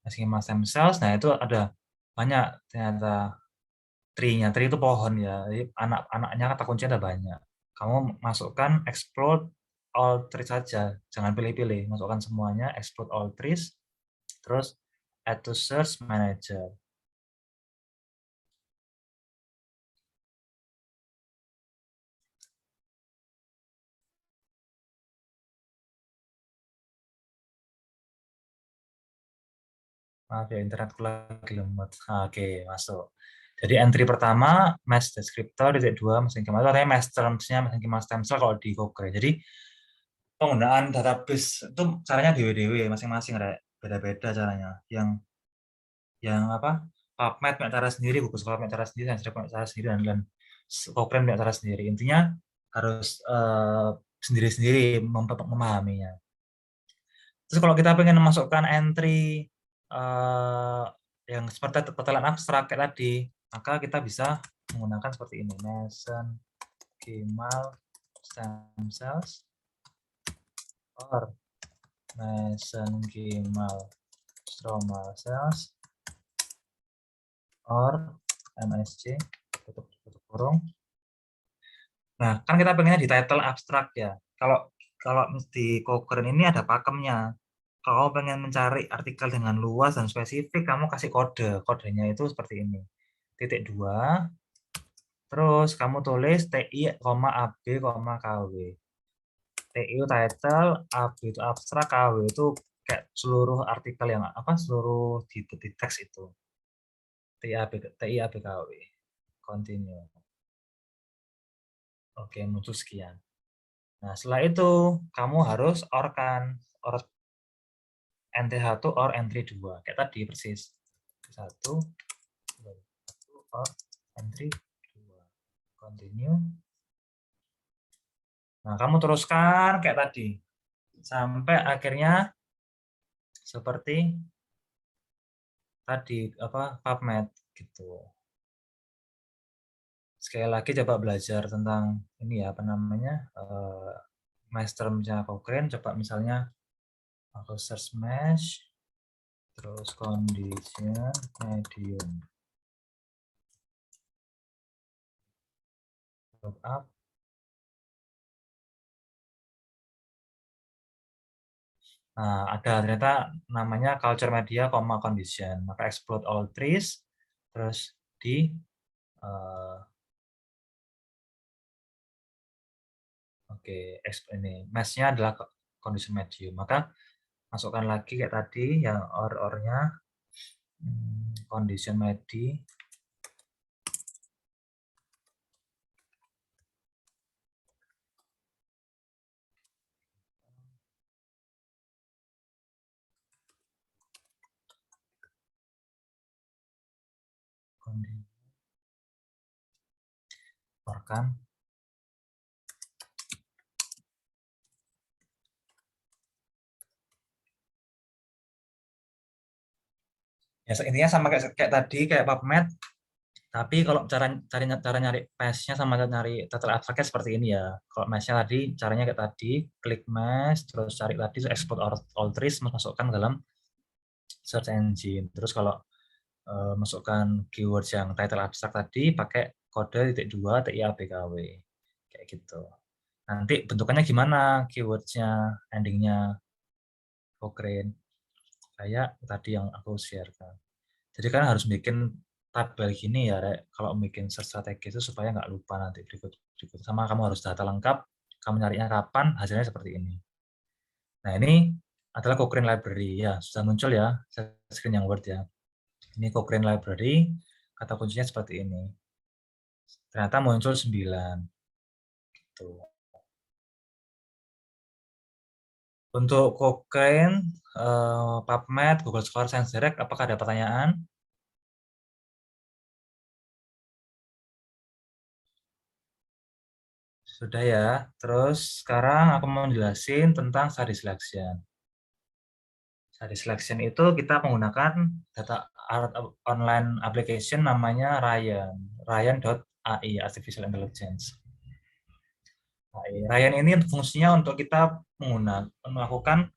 Mesenchymal stem cells, nah itu ada banyak ternyata tree-nya. Tree itu pohon ya. Jadi anak-anaknya kata kuncinya ada banyak. Kamu masukkan explode all trees saja, jangan pilih-pilih. Masukkan semuanya, explode all trees, terus add to search manager. Maaf ya, internetku lagi lemot. Oke, masuk. Jadi entry pertama, mesh descriptor, titik 2, mesenchymal. Itu artinya mesh terms-nya mesenchymal stem cell kalau di Cochrane. Jadi penggunaan database itu caranya dewe-dewe masing-masing, beda-beda caranya. Yang apa? PubMed punya cara sendiri, buku sekolah punya cara sendiri, dan punya cara sendiri, dan Cochrane punya cara sendiri. Intinya harus sendiri-sendiri memahaminya. Terus kalau kita pengen memasukkan entry yang seperti totalan abstrak kayak tadi, maka kita bisa menggunakan seperti ini, mesenchymal stem cells or mesenchymal stromal cells or MSC tutup kurung. Nah, kan kita pengennya di title abstrak ya. Kalau di Cochrane ini ada pakemnya. Kalau pengen mencari artikel dengan luas dan spesifik, kamu kasih kode. Kodenya itu seperti ini. Titik 2, terus kamu tulis TI, AB, KW. TI itu title, AB itu abstrak, KW itu kayak seluruh artikel yang seluruh di teks itu. TI, AB, KW. Continue. Oke, muncul sekian. Nah, setelah itu kamu harus or entry 1 or entry 2. Kayak tadi persis. 1 or entry 2. Continue. Nah, kamu teruskan kayak tadi. Sampai akhirnya seperti tadi PubMed gitu. Sekali lagi coba belajar tentang ini ya, mesh term-nya Cochrane. Coba misalnya aku search mesh, terus condition medium, look up. Nah, ada ternyata namanya culture media, condition. Maka explode all trees, terus di ini mesh-nya adalah condition medium. Maka masukkan lagi kayak tadi yang or-nya condition medium. Kan Ya intinya sama kayak tadi, kayak PubMed. Tapi kalau cara nyari mesh-nya sama nyari title abstraknya seperti ini ya. Kalau mesh-nya tadi caranya kayak tadi, klik mesh, terus cari tadi export all trees, masukkan dalam search engine. Terus kalau masukkan keywords yang title abstract tadi pakai kode *2 TIABKW kayak gitu. Nanti bentukannya gimana keywordsnya, endingnya Cochrane kayak tadi yang aku sharekan. Jadi kan harus bikin tabel gini ya, Rek, kalau bikin search strategi itu supaya nggak lupa nanti berikut. Sama kamu harus data lengkap, kamu nyarinya kapan, hasilnya seperti ini. Nah ini adalah Cochrane Library ya, sudah muncul ya, screen yang Word ya. Ini Cochrane Library, kata kuncinya seperti ini. Ternyata muncul 9. Gitu. Untuk Cochrane, PubMed, Google Scholar, ScienceDirect, apakah ada pertanyaan? Sudah ya. Terus sekarang aku mau jelasin tentang study selection. Study selection itu kita menggunakan data online application namanya Ryan. Ryan.ai, Artificial Intelligence. Ryan ini fungsinya untuk kita melakukan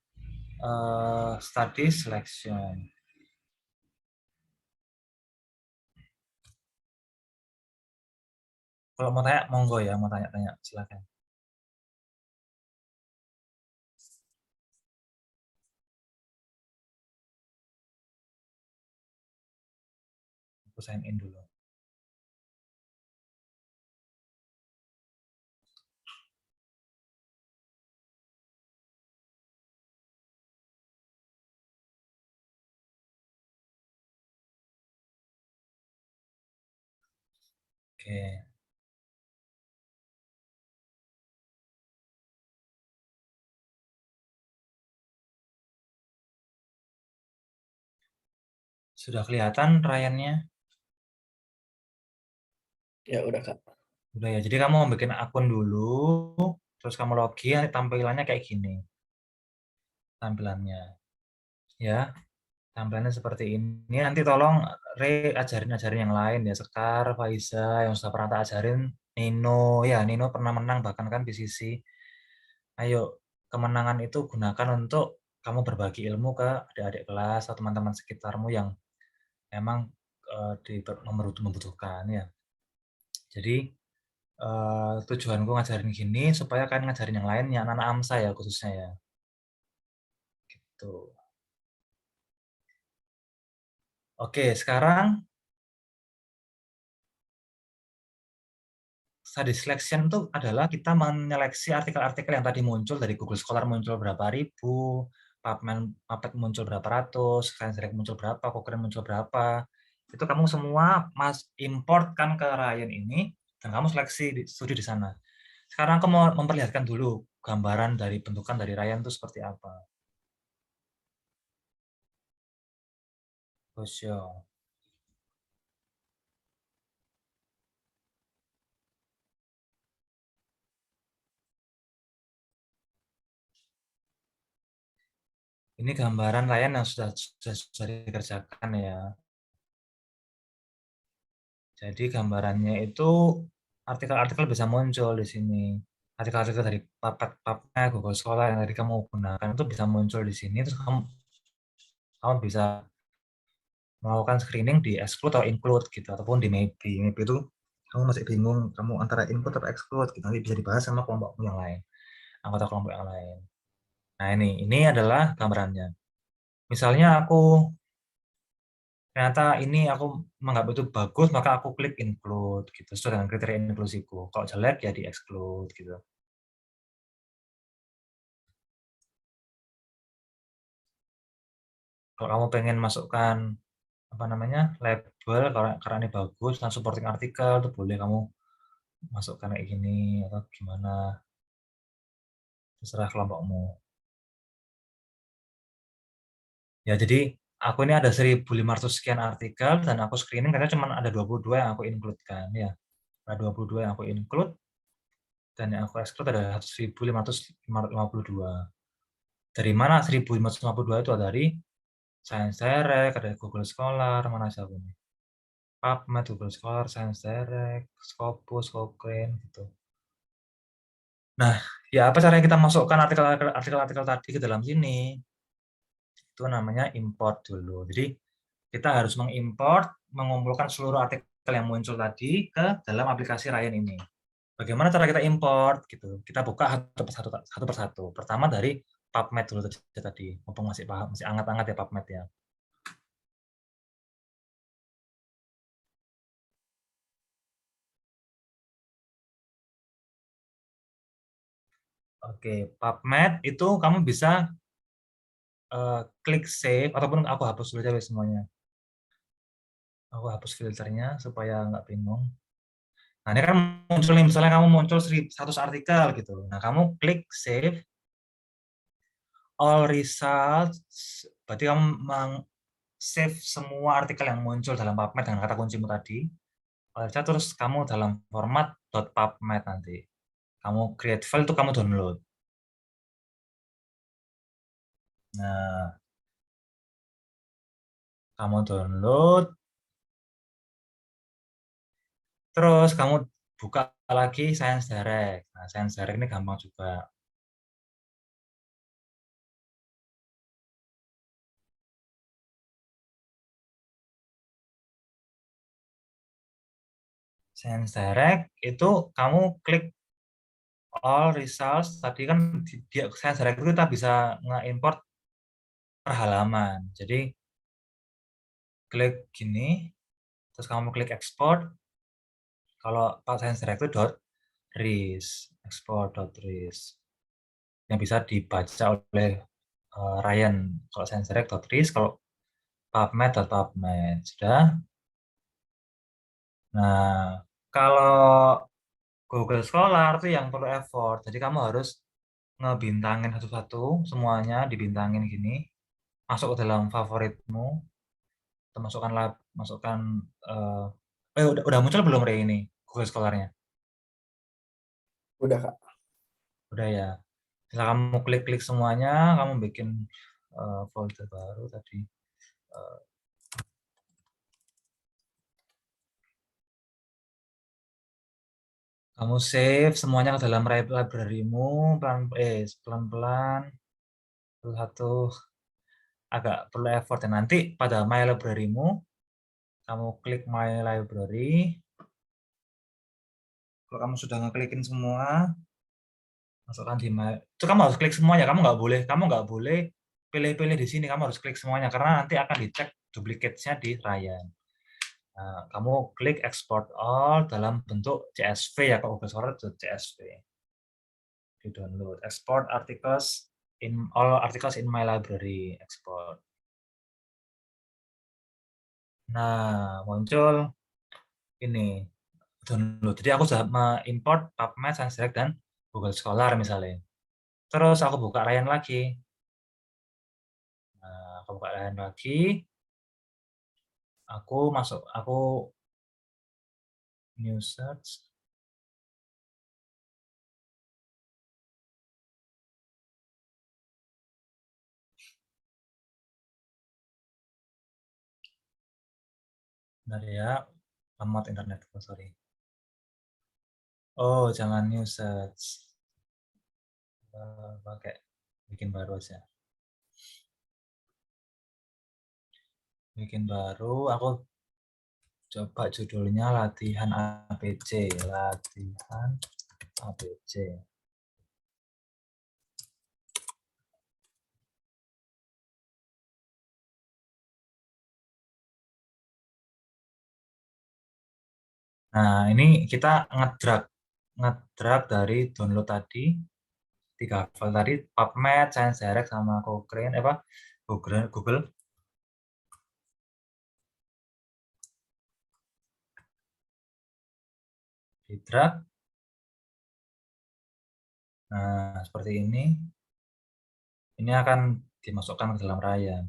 study selection. Kalau mau tanya, monggo ya, mau tanya-tanya, silakan. Aku sign in dulu. Oke. Sudah kelihatan Ryan-nya? Ya udah Kak. Udah ya, jadi kamu bikin akun dulu, terus kamu login, tampilannya kayak gini. Tampilannya. Ya, tampilannya seperti ini. Nanti tolong ajarin yang lain ya, Sekar, Faiza, yang sudah pernah tak ajarin, Nino. Ya, Nino pernah menang bahkan kan PCC. Ayo, kemenangan itu gunakan untuk kamu berbagi ilmu ke adik-adik kelas atau teman-teman sekitarmu yang memang membutuhkan ya. Jadi tujuanku ngajarin gini supaya kalian ngajarin yang lain, yang anak-anak AMSA ya khususnya ya. Gitu. Oke, sekarang study selection itu adalah kita menyeleksi artikel-artikel yang tadi muncul dari Google Scholar muncul berapa ribu, PubMed muncul berapa ratus, ScienceDirect muncul berapa, Cochrane muncul berapa. Itu kamu semua importkan ke Ryan ini dan kamu seleksi studi di sana. Sekarang aku mau memperlihatkan dulu gambaran dari bentukan dari Ryan itu seperti apa. Show. Ini gambaran Ryan yang sudah dikerjakan ya. Jadi gambarannya itu artikel-artikel bisa muncul di sini. Artikel-artikel dari PubMed, Google Scholar yang tadi kamu gunakan itu bisa muncul di sini. Terus kamu bisa melakukan screening di exclude atau include gitu, ataupun di maybe. Maybe itu kamu masih bingung, kamu antara include atau exclude gitu. Nanti bisa dibahas sama kelompokmu yang lain, anggota kelompok yang lain. Nah ini adalah gambarannya. Misalnya ternyata ini aku menganggap itu bagus, maka aku klik include gitu sesuai dengan kriteria inklusiku. Kalau jelek ya di exclude gitu. Kalau kamu pengen masukkan apa namanya label karena ini bagus, dan supporting artikel itu boleh kamu masukkan kayak gini atau gimana, terserah kelompokmu. Ya jadi aku ini ada 1.500 sekian artikel dan aku screening karena cuma ada 22 yang aku include-kan ya. Ada 22 yang aku include dan yang aku exclude ada 1.552. Dari mana 1.552 itu? Dari Science Direct, ada Google Scholar, mana siapa nih? PubMed, Google Scholar, Science Direct, Scopus, Cochrane, gitu. Nah, ya apa caranya kita masukkan artikel-artikel tadi ke dalam sini? Itu namanya import dulu. Jadi kita harus mengimport, mengumpulkan seluruh artikel yang muncul tadi ke dalam aplikasi Ryan ini. Bagaimana cara kita import? Gitu. Kita buka satu persatu. Pertama dari PubMed dulu tadi. Mumpung masih paham, masih hangat-hangat ya PubMed ya. Oke, PubMed itu kamu bisa klik save ataupun aku hapus dulu aja semuanya. Aku hapus filternya supaya nggak bingung. Nah, ini kan muncul nih, misalnya kamu muncul 100 artikel gitu. Nah, kamu klik save all results, berarti kamu save semua artikel yang muncul dalam PubMed dengan kata kuncimu tadi. Terus kamu dalam format .pubmed nanti. Kamu create file itu kamu download. Nah, kamu download, terus kamu buka lagi Science Direct. Nah, Science Direct ini gampang juga. Science Direct itu kamu klik all results. Tadi kan dia Science Direct itu kita bisa nge-import per halaman. Jadi klik gini, terus kamu klik export. Kalau Science Direct itu .ris, export.ris. Yang bisa dibaca oleh Ryan. Kalau Science Direct .ris, kalau PubMed.pubmed. Sudah. Nah, kalau Google Scholar itu yang perlu effort. Jadi kamu harus ngebintangin satu-satu, semuanya dibintangin gini, masuk ke dalam favoritmu, masukkan udah muncul belum Ray ini Google Scholar-nya? Udah, Kak. Udah ya. Setelah kamu klik-klik semuanya, kamu bikin folder baru tadi. Kamu save semuanya ke dalam library-mu, pelan-pelan, satu agak perlu effort. Dan nanti pada My Library-mu, kamu klik My Library. Kalau kamu sudah ngeklikin semua, masukkan di My. Itu kamu harus klik semuanya. Kamu nggak boleh pilih-pilih di sini. Kamu harus klik semuanya karena nanti akan dicek duplicate-nya di Ryan. Nah, kamu klik export all dalam bentuk CSV ya, kalau Google Scholar itu CSV. Di download, export articles in all articles in my library, export. Nah, muncul ini download. Jadi aku sudah mengimport PubMed, Science Direct, dan Google Scholar misalnya. Terus aku buka Ryan lagi. Nah, aku buka Ryan lagi. Aku new search. Bentar ya, lemot internet, sorry. Oh, jangan new search. Pakai bikin baru aja. Bikin baru, aku coba judulnya latihan ABC. Latihan ABC. Nah, ini kita ngedrag dari download tadi, 3 file tadi, PubMed, Science Direct, sama Cochrane, Google. Di drag. Nah, seperti ini. Ini akan dimasukkan ke dalam Ryan.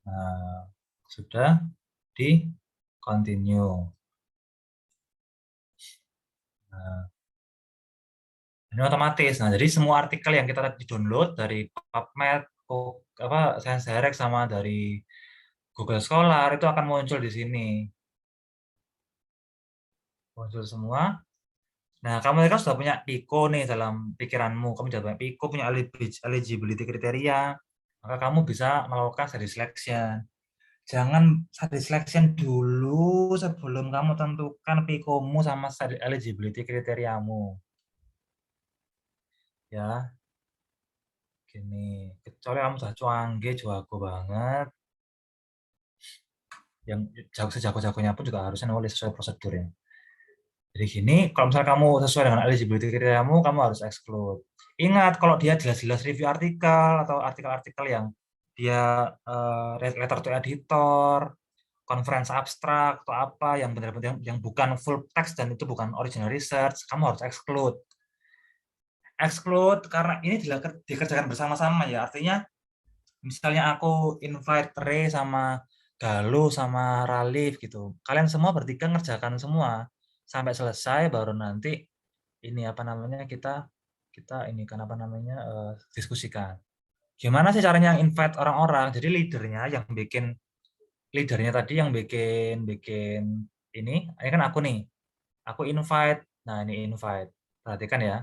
Nah, sudah di continue. Nah, ini otomatis. Nah, jadi semua artikel yang kita tadi download dari PubMed, Science Direct sama dari Google Scholar itu akan muncul di sini. Muncul semua. Nah, kamu kan sudah punya PICO nih dalam pikiranmu. Kamu sudah punya PICO, punya eligibility kriteria. Maka kamu bisa melakukan study selection. Jangan study selection dulu sebelum kamu tentukan PICO-mu sama study eligibility kriteriamu. Ya, gini. Kecuali kamu sudah cuangge, jago banget. Yang sejago-jagonya pun juga harusnya nulis sesuai prosedurnya. Jadi gini, kalau misalnya kamu sesuai dengan eligibility kriteriamu, kamu harus exclude. Ingat, kalau dia jelas-jelas review artikel atau artikel-artikel yang dia letter to editor, conference abstract atau apa yang benar-benar yang bukan full text dan itu bukan original research, kamu harus exclude. Exclude karena ini dikerjakan bersama-sama ya. Artinya misalnya aku invite Ray sama Galuh sama Ralif gitu. Kalian semua bertiga ngerjakan semua sampai selesai baru nanti ini apa namanya kita ini kan apa namanya diskusikan. Gimana sih caranya invite orang-orang? Jadi leadernya tadi yang bikin ini kan aku nih. Aku invite. Nah, ini invite. Perhatikan ya.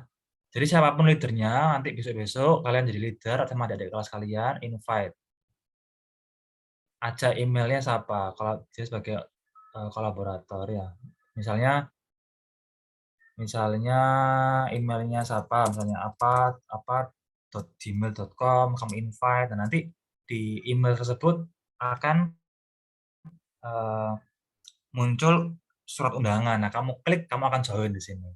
Jadi siapapun leadernya nanti besok-besok kalian jadi leader atau adik-adik kelas kalian invite. Aja emailnya siapa kalau dia sebagai kolaborator ya. Misalnya emailnya siapa, misalnya apa.gmail.com, kamu invite, dan nanti di email tersebut akan muncul surat undangan. Nah, kamu klik, kamu akan join di sini.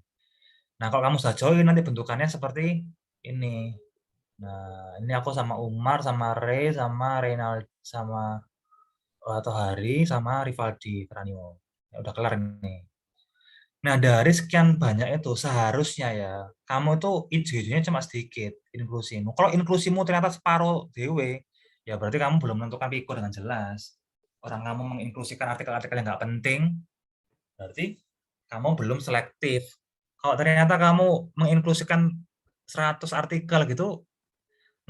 Nah, kalau kamu sudah join, nanti bentukannya seperti ini. Nah, ini aku sama Umar, sama Ray, sama Reynald, sama Tohari, sama Rivaldi Pranio. Ya, udah kelar nih. Nah, dari sekian banyak itu seharusnya ya, kamu itu ide-idenya cuma sedikit inklusimu. Kalau inklusimu ternyata separuh dewe, ya berarti kamu belum menentukan PICO dengan jelas. Orang kamu menginklusikan artikel-artikel yang nggak penting, berarti kamu belum selektif. Kalau ternyata kamu menginklusikan 100 artikel gitu,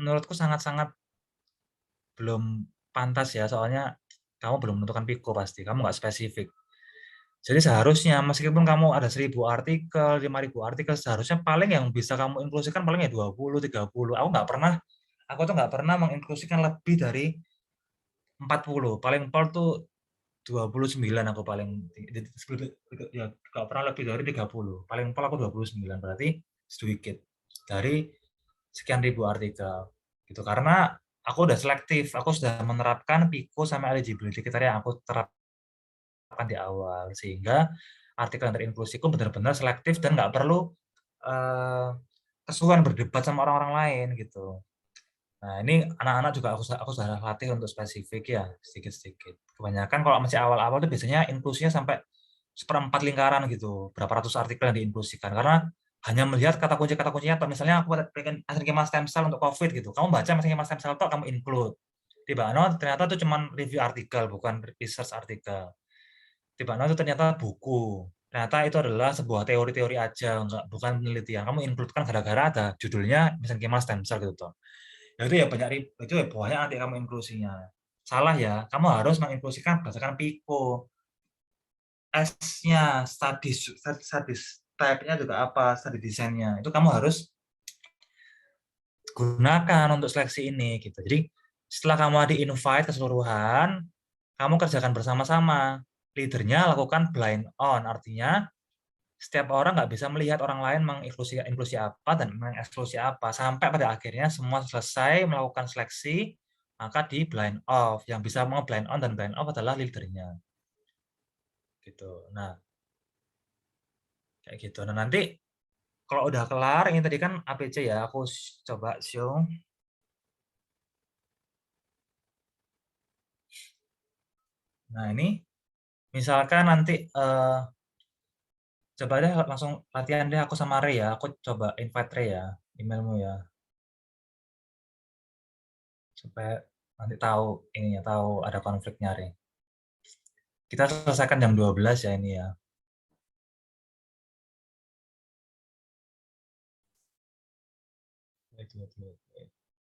menurutku sangat-sangat belum pantas ya, soalnya kamu belum menentukan PICO pasti, kamu nggak spesifik. Jadi seharusnya meskipun kamu ada 1000 artikel, 5000 artikel, seharusnya paling yang bisa kamu inklusikan paling ya 20, 30. Aku tuh nggak pernah menginklusikan lebih dari 40. Paling pol tuh 29 aku paling ya nggak pernah lebih dari 30. Paling pol aku 29 berarti sedikit dari sekian ribu artikel. Gitu karena aku udah selektif, aku sudah menerapkan PICO sama eligibility kriteria yang aku terapkan di awal sehingga artikel yang terinklusiku benar-benar selektif dan nggak perlu kesulitan berdebat sama orang-orang lain gitu. Nah ini anak-anak juga aku sudah latih untuk spesifik ya sedikit-sedikit. Kebanyakan kalau masih awal-awal itu biasanya inklusinya sampai seperempat lingkaran gitu, berapa ratus artikel yang diinklusikan karena hanya melihat kata kuncinya atau misalnya aku pengen mesenkima stem cell untuk COVID gitu, kamu baca mesenkima stem cell itu kamu include. Tiba-tiba ternyata itu cuma review artikel bukan research artikel. Tiba-tiba itu ternyata buku. Ternyata itu adalah sebuah teori-teori aja, bukan penelitian. Kamu include kan gara-gara ada judulnya mesenkima stem cell gitu toh. Ya itu ya banyak nanti kamu inklusinya. Salah ya, kamu harus menginklusikan berdasarkan PICO. S-nya, studies type-nya juga apa, study desainnya. Itu kamu harus gunakan untuk seleksi ini gitu. Jadi setelah kamu di-invite keseluruhan, kamu kerjakan bersama-sama. Leadernya lakukan blind on, artinya setiap orang nggak bisa melihat orang lain menginklusi apa dan mengeksklusi apa. Sampai pada akhirnya semua selesai melakukan seleksi, maka di blind off. Yang bisa blind on dan blind off adalah leadernya. Gitu. Nah, kayak gitu. Nah, nanti kalau udah kelar, ini tadi kan APC ya, aku coba show. Nah, ini misalkan nanti coba deh langsung latihan deh aku sama Ray ya. Aku coba invite Ray ya, emailmu ya. Supaya nanti tahu ininya, tahu ada konfliknya Ray. Kita selesaikan jam 12 ya ini ya.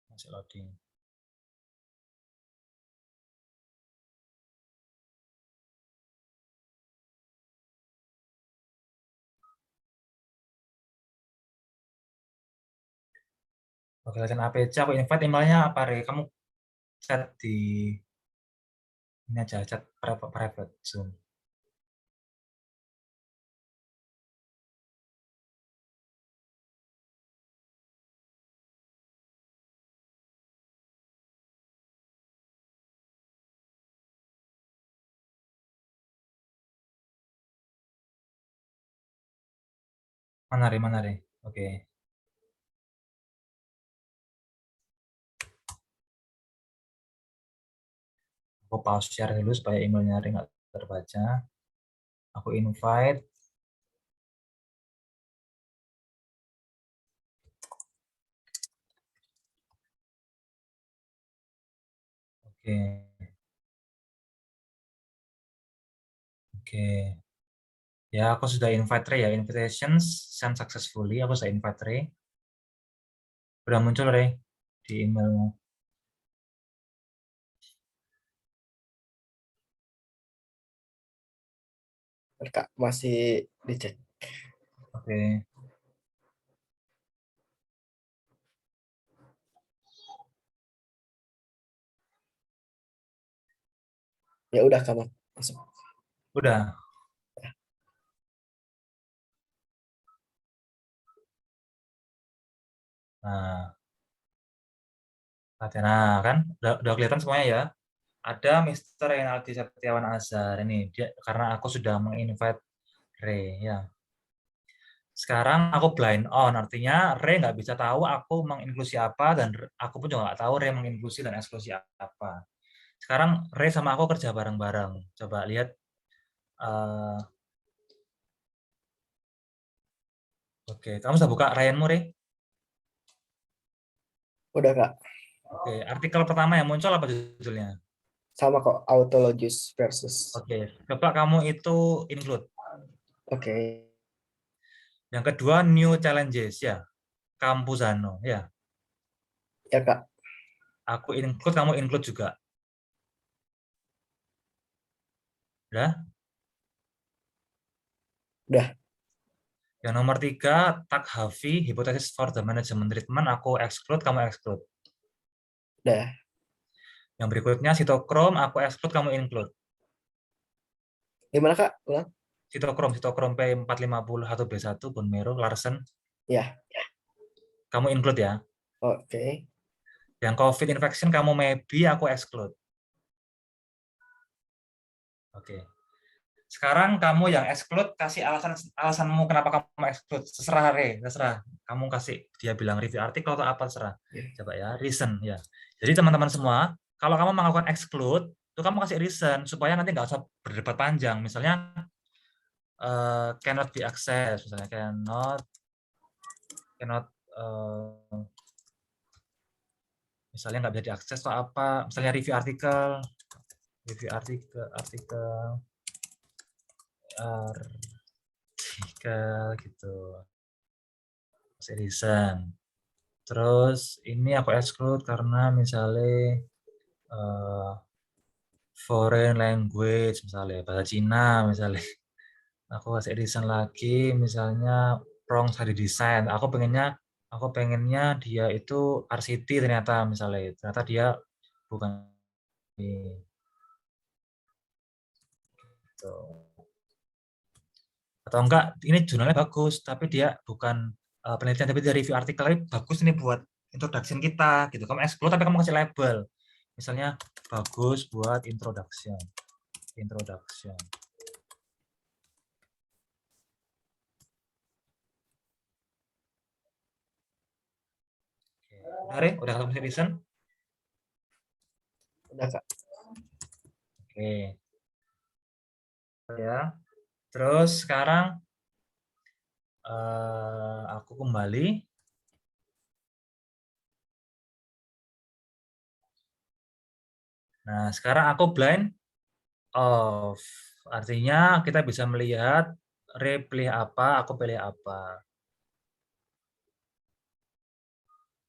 Masih loading. Oke, latihan APC, aku invite emailnya apa, Re? Kamu chat di ini aja, chat private Zoom. Mana, Re? Oke. Aku pause share dulu supaya emailnya Re nggak terbaca. Aku invite. Oke. Oke. Ya, aku sudah invite Re ya. Invitations sent successfully. Aku sudah invite Re. Udah muncul, Re, di emailmu. Kak, masih dicek. Oke. Ya udah Kak, masuk. Udah. Nah, latihan. Nah, kan udah kelihatan semuanya ya. Ada Mr. Renaldi Setiawan Azhar ini dia karena aku sudah menginvite Ray ya. Sekarang aku blind on, artinya Ray nggak bisa tahu aku menginklusi apa dan aku pun juga nggak tahu Ray menginklusi dan eksklusi apa. Sekarang Ray sama aku kerja bareng-bareng. Coba lihat. Oke, kamu sudah buka Ryanmu, Ray? Udah Kak, Oke, artikel pertama yang muncul apa judulnya? sama kok autologous versus. Oke, coba kamu itu include. Oke. Yang kedua new challenges ya, Campusano ya. Ya Kak, Aku include, kamu include juga. Udah? udah. Yang nomor 3, tag Havi, hypothesis for the management treatment, aku exclude, kamu exclude. Udah. Yang berikutnya, sitokrom, aku exclude, kamu include. Gimana Kak? Ulang. Sitokrom P450-1B1, bone marrow, Larsen, Ya. kamu include ya. Oke. Yang COVID infection, kamu maybe, aku exclude. Oke. Sekarang kamu yang exclude, kasih alasanmu kenapa kamu exclude. Terserah, Re, terserah. Kamu kasih, dia bilang review artikel atau apa, terserah. Coba ya, reason ya. Jadi teman-teman semua, kalau kamu melakukan exclude, itu kamu kasih reason supaya nanti nggak usah berdebat panjang. Misalnya cannot be accessed, misalnya cannot misalnya nggak bisa diakses atau apa. Misalnya review artikel gitu. Kasih reason. Terus ini aku exclude karena misalnya foreign language, misalnya bahasa Cina, misalnya. Aku kasih reason lagi, misalnya wrong study design. Aku pengennya dia itu RCT ternyata, misalnya. Ternyata dia bukan ini. Gitu. Atau enggak, ini jurnalnya bagus, tapi dia bukan penelitian, tapi dia review artikelnya bagus ini buat introduction kita, gitu. Kamu exclude, tapi kamu kasih label. Misalnya, bagus buat introduction. Udah, Re? Udah ketemu reason? Udah Kak. Oke. Ya. Terus sekarang aku kembali. Nah, sekarang aku blind off. Artinya kita bisa melihat replay apa, aku pilih apa.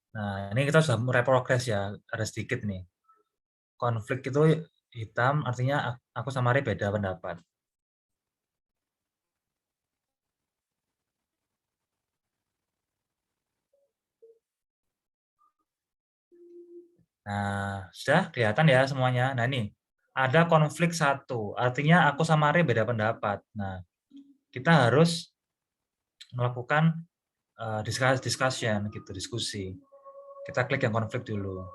Nah, ini kita sudah mulai progres ya, ada sedikit nih. Konflik itu hitam, artinya aku sama Re beda pendapat. Nah, sudah kelihatan ya semuanya. Nah, ini ada konflik satu, artinya aku sama Re beda pendapat. Nah, kita harus melakukan discussion gitu, diskusi. Kita klik yang konflik dulu.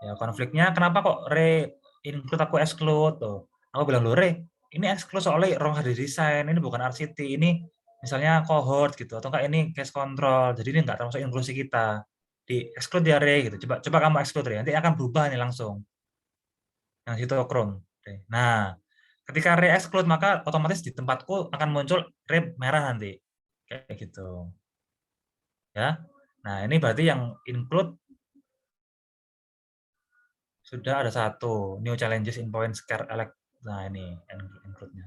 Ya, konfliknya kenapa kok Re include aku exclude tuh. Aku bilang loh Re, ini exclude soalnya wrong hari design, ini bukan RCT, ini misalnya cohort gitu atau enggak ini case control. Jadi ini enggak termasuk inklusi kita. Di exclude ya Re gitu. Coba kamu exclude Re, nanti akan berubah nih langsung. Yang histochrome. Nah, ketika Re exclude maka otomatis di tempatku akan muncul Re merah nanti. Kayak gitu. Ya. Nah, ini berarti yang include sudah ada satu, new challenges in point scare elect. Nah, ini include-nya.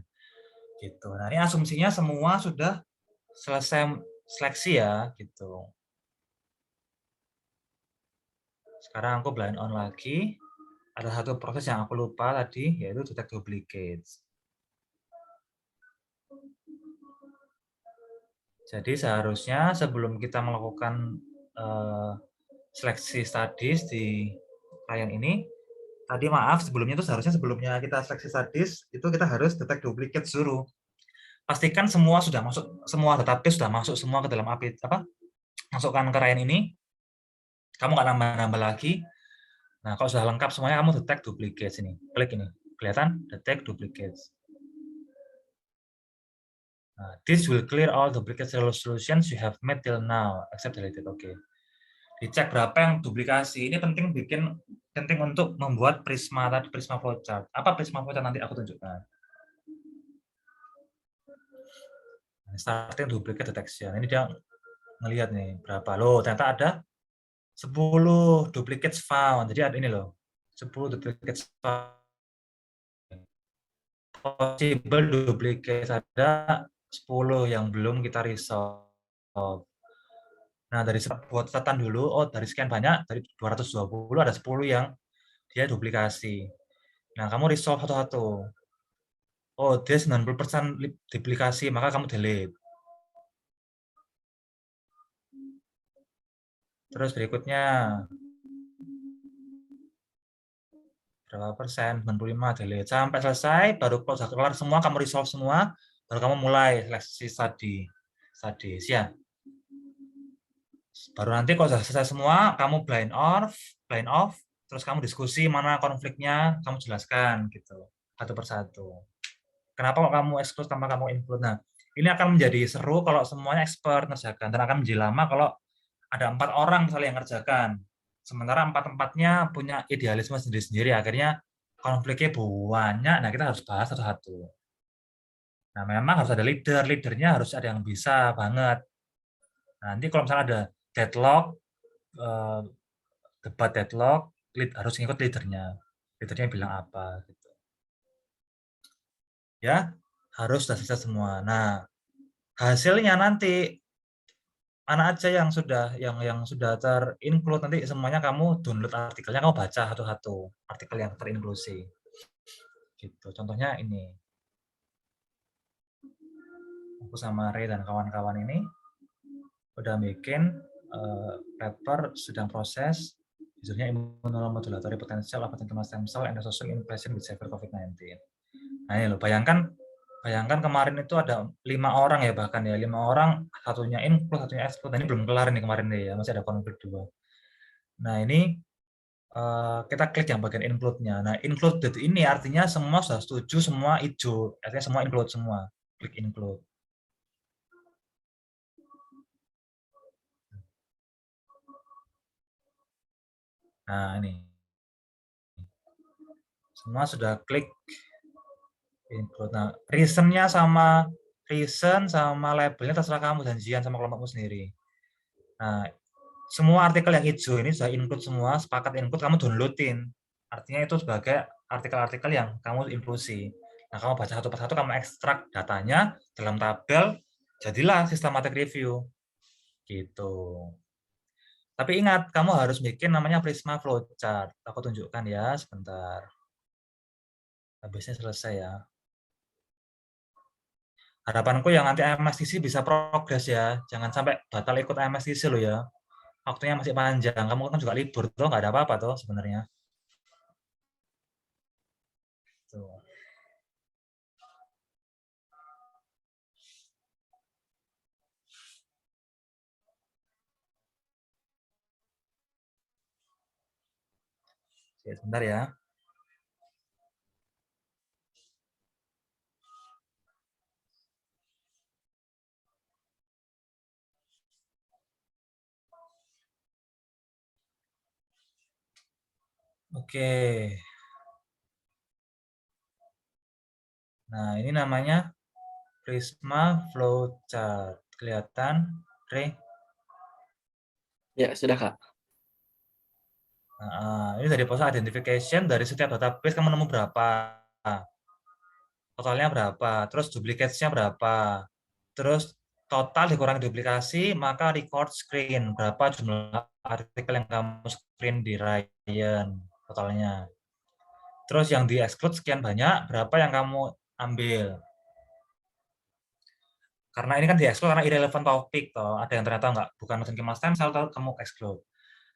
Gitu. Nah, ini asumsinya semua sudah selesai seleksi ya, gitu. Sekarang aku blind on lagi. Ada satu proses yang aku lupa tadi, yaitu detect duplicates. Jadi seharusnya sebelum kita melakukan seleksi studies di klien ini, tadi maaf sebelumnya itu seharusnya sebelumnya kita seleksi studies itu kita harus detect duplicate dulu. Pastikan semua sudah masuk, semua database sudah masuk semua ke dalam API masukkan ke klien ini. Kamu nggak nambah-nambah lagi. Nah, kalau sudah lengkap semuanya kamu detect duplicates ini. Klik ini. Kelihatan detect duplicates. Nah, this will clear all duplicate solutions you have made till now except deleted. Oke. Dicek berapa yang duplikasi. Ini penting untuk membuat Prisma tadi, Prisma flowchart. Apa Prisma flowchart nanti aku tunjukkan. Starting duplicate detection. Ini dia ngelihat nih berapa loh. Ternyata ada 10 duplicates found. Jadi ada ini loh. 10 duplicates found. Possible duplicates ada 10 yang belum kita resolve. Nah, dari buat catatan dulu, oh dari sekian banyak, dari 220 ada 10 yang dia duplikasi. Nah, kamu resolve satu-satu. Oh, dia 90% duplikasi, maka kamu delete. Terus berikutnya, berapa persen? 95 delete. Sampai selesai, baru kalau sudah kelar semua, kamu resolve semua, baru kamu mulai seleksi studies ya. Baru nanti kalau sudah selesai semua, kamu blind off, terus kamu diskusi mana konfliknya, kamu jelaskan gitu, satu persatu. Kenapa kok kamu exclude tanpa kamu include? Nah, ini akan menjadi seru kalau semuanya expert ngerjakan, dan akan menjadi lama kalau ada 4 orang misalnya yang ngerjakan. Sementara 4-empatnya punya idealisme sendiri-sendiri, akhirnya konfliknya banyak, nah kita harus bahas satu-satu. Nah, memang harus ada leadernya harus ada yang bisa banget. Nah, nanti kalau misalnya ada deadlock, debat deadlock, harus ngikut leadernya bilang apa gitu. Ya, harus sudah selesai semua. Nah, hasilnya nanti mana aja yang sudah terinclude, nanti semuanya kamu download artikelnya, kamu baca satu-satu artikel yang terinklusi. Gitu. Contohnya ini. Aku sama Ray dan kawan-kawan ini udah bikin paper sedang proses, judulnya Immunomodulatory Potential of Parenchymal Stem Cell and Social Impression with Severe COVID-19. Nah ini loh, bayangkan kemarin itu ada 5 orang ya, bahkan ya 5 orang, satunya include, satunya exclude. Nah, ini belum kelar nih kemarin nih ya, masih ada konflik 2. Nah ini kita klik yang bagian include-nya. Nah included ini artinya semua sudah setuju, semua hijau, artinya semua include semua. Klik include. Nah ini semua sudah klik include. Nah reason-nya sama labelnya terserah kamu, janjian sama kelompokmu sendiri. Nah semua artikel yang hijau ini sudah include semua, sepakat include, kamu downloadin. Artinya itu sebagai artikel-artikel yang kamu inklusi. Nah kamu baca satu persatu, kamu ekstrak datanya dalam tabel, jadilah systematic review. Gitu. Tapi ingat, kamu harus bikin namanya Prisma flowchart. Aku tunjukkan ya, sebentar. Habisnya selesai ya. Harapanku yang nanti MSTC bisa progres ya. Jangan sampai batal ikut MSTC loh ya. waktunya masih panjang, kamu kan juga libur tuh, nggak ada apa-apa tuh sebenarnya. Tuh. Oke, sebentar ya. Oke. Nah, ini namanya Prisma Flowchart. Kelihatan, Re? Ya, sudah Kak. Nah, ini dari proses identification, dari setiap database kamu nemu berapa. Totalnya berapa, terus duplicate-nya berapa. Terus total dikurangi duplikasi, maka record screen. Berapa jumlah artikel yang kamu screen di Ryan totalnya. Terus yang di exclude sekian banyak, berapa yang kamu ambil. Karena ini kan di exclude karena irrelevant topik, toh. Ada yang ternyata nggak, bukan mesenquimal stem cell, kamu exclude.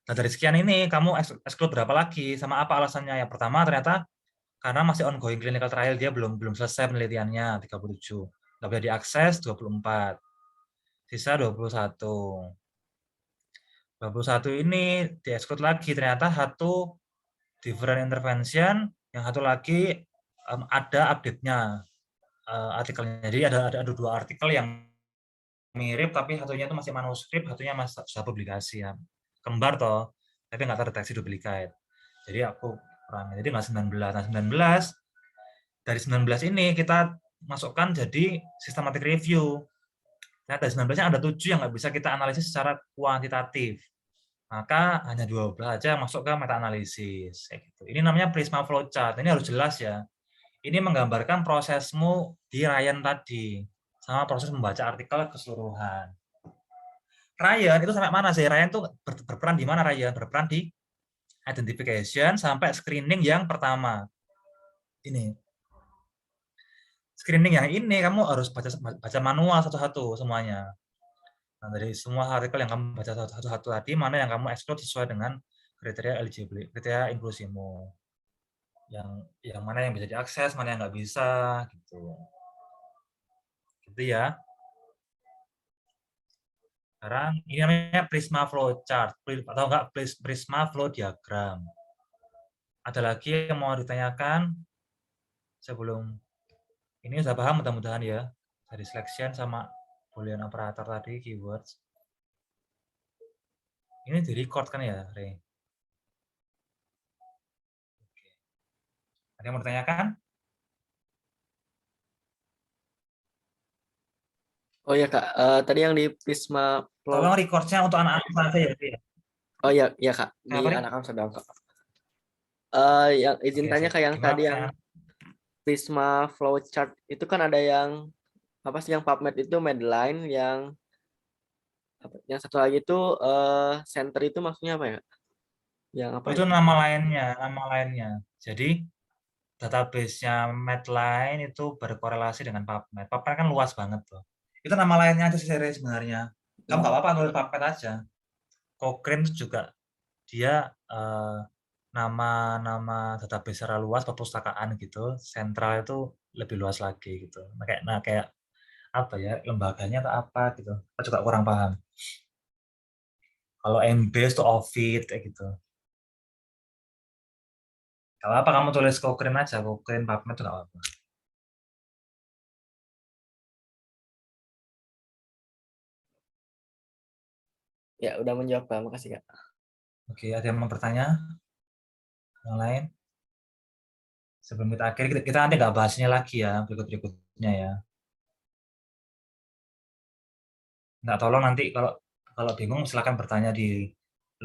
Nah, dari sekian ini, kamu exclude berapa lagi, sama apa alasannya. Yang pertama, ternyata karena masih ongoing clinical trial, dia belum selesai penelitiannya, 37. Nggak boleh diakses, 24. Sisa 21. 21 ini di-exclude lagi, ternyata satu different intervention, yang satu lagi ada update-nya artikelnya. Jadi ada dua artikel yang mirip, tapi satunya itu masih manuskrip, satunya masih sudah publikasi ya. Kembar toh, tapi nggak terdeteksi duplicate. Jadi aku kurangi, jadi nggak 19. Nah, 19, dari 19 ini kita masukkan jadi systematic review. Nah, dari 19-nya ada 7 yang nggak bisa kita analisis secara kuantitatif. Maka hanya 12 aja yang masuk ke meta-analisis. Gitu. Ini namanya Prisma Flowchart. Ini harus jelas ya. Ini menggambarkan prosesmu di Ryan tadi. Sama proses membaca artikel keseluruhan. Ryan itu sampai mana sih? Ryan itu berperan di mana Ryan? Berperan di identification sampai screening yang pertama. Ini. Screening yang ini kamu harus baca manual satu-satu semuanya. Nah, dari semua artikel yang kamu baca satu-satu tadi, mana yang kamu exclude sesuai dengan kriteria eligibility, kriteria inklusimu. Yang mana yang bisa diakses, mana yang nggak bisa, gitu. Gitu ya. Sekarang ini namanya Prisma Flow Chart, atau enggak Prisma Flow Diagram. Ada lagi yang mau ditanyakan sebelum ini? Sudah paham mudah-mudahan ya, dari selection sama boolean operator tadi, keywords. Ini di record kan ya, Rey? Ada yang mau ditanyakan? Oh ya Kak, tadi yang di Prisma Flow. Tolong recordnya untuk anak-anak saja ya, Rey. Oh ya, ya Kak, di Kenapa, Rey? anak sedang Kak. Yang izin Oke, tanya sip. Kak, yang Gimana tadi yang Prisma Flowchart itu kan ada yang apa sih, yang PubMed itu Medline, yang satu lagi itu center itu maksudnya apa ya? Yang apa itu ya? nama lainnya. Jadi database-nya Medline itu berkorelasi dengan PubMed. PubMed kan luas banget tuh. Itu nama lainnya aja sih sebenarnya. Kamu nggak apa-apa nulis PubMed aja. Cochrane itu juga dia nama database secara luas perpustakaan gitu. Sentral itu lebih luas lagi gitu. Nah, kayak apa ya, lembaganya atau apa gitu. Kita juga kurang paham. Kalau Embase itu Ovid kayak gitu. Gak apa-apa kamu tulis Cochrane aja, Cochrane PubMed itu gak apa-apa. Ya, udah menjawab Kak, makasih Kak. Oke, ada yang mau bertanya? Yang lain? Sebelum kita akhiri, kita nanti nggak bahasnya lagi ya, berikutnya ya. Nggak, tolong nanti kalau bingung silakan bertanya di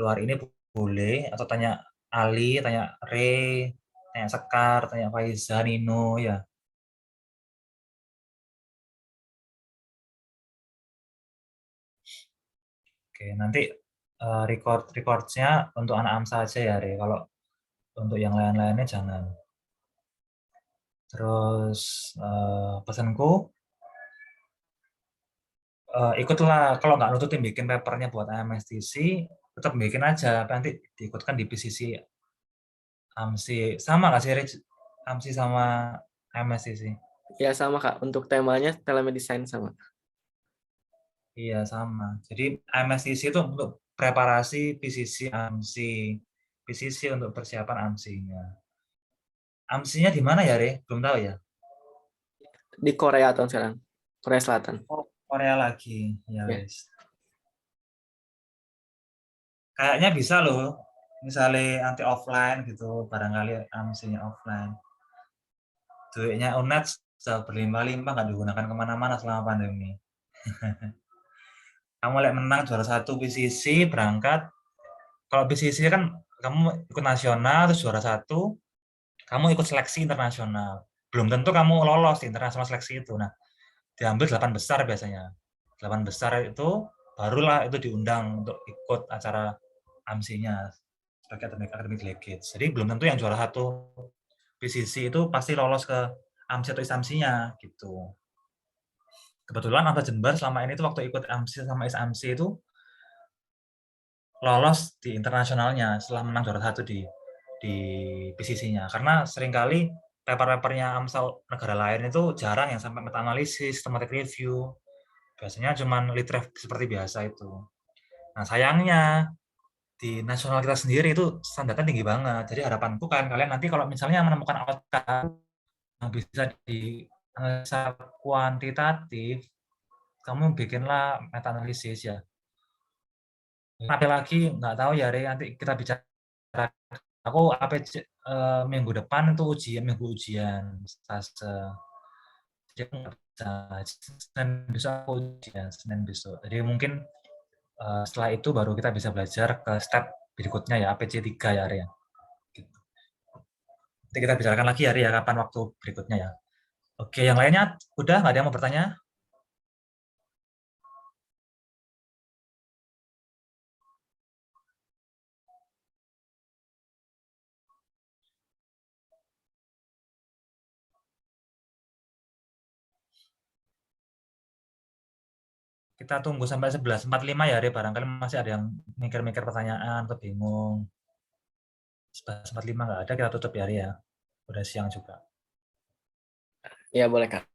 luar ini boleh, atau tanya Ali, tanya Ray, tanya Sekar, tanya Faiza, Nino ya. Oke, nanti recordnya untuk anak AMSA aja ya, Ray. Kalau untuk yang lain-lainnya jangan. Terus pesanku, ikutlah, kalau nggak nututin bikin papernya buat AMSTC, tetap bikin aja, nanti diikutkan di PCC AMSI. Sama nggak sih, Rich? AMSI sama MSCC? Ya sama Kak, untuk temanya telemedicine sama. Iya, sama. Jadi MSCC itu untuk preparasi PCC AMSI. PCC untuk persiapan AMSI-nya. AMSI-nya di mana ya, Re? Belum tahu ya? Di Korea tahun sekarang, Korea Selatan. Oh, Korea lagi. Ya, Ya. wes. Kayaknya bisa loh. Misalnya anti offline gitu, barangkali AMSI-nya offline. Duitnya UNED sudah berlimpah-limpah, nggak digunakan kemana-mana selama pandemi. Kamu lihat menang juara 1 PCC, berangkat. Kalau PCC kan kamu ikut nasional, terus juara 1, kamu ikut seleksi internasional. Belum tentu kamu lolos di internasional seleksi itu. Nah, diambil 8 besar biasanya. 8 besar itu barulah itu diundang untuk ikut acara AMSI-nya sebagai academic delegate. Jadi belum tentu yang juara 1 PCC itu pasti lolos ke AMSI atau ISAMSI-nya gitu. Kebetulan Anta Jember selama ini tuh waktu ikut AMSI sama ISAMSI itu lolos di internasionalnya setelah menang juara 1 di PCC-nya. Karena seringkali paper-papernya AMSAL negara lain itu jarang yang sampai meta-analisis, systematic review. Biasanya cuma litref seperti biasa itu. Nah, sayangnya di nasional kita sendiri itu standarnya tinggi banget. Jadi harapanku kan kalian nanti kalau misalnya menemukan outcome yang bisa dianalisa kuantitatif, kamu bikinlah meta-analisis ya. Tapi lagi nggak tahu ya, Re, nanti kita bicara. Aku APC minggu depan itu minggu ujian fase. Jadi aku nggak bisa. Senin besok aku ujian, Senin besok. Jadi mungkin setelah itu baru kita bisa belajar ke step berikutnya ya, APC 3 ya, Re. Gitu. Nanti kita bicarakan lagi ya, Re, ya, kapan waktu berikutnya ya. Oke, yang lainnya udah nggak ada yang mau bertanya? Kita tunggu sampai 11.45 ya, Re. Barangkali masih ada yang mikir-mikir pertanyaan atau bingung. 11.45 nggak ada, kita tutup ya, Re, ya. Udah siang juga. Ya boleh Kak.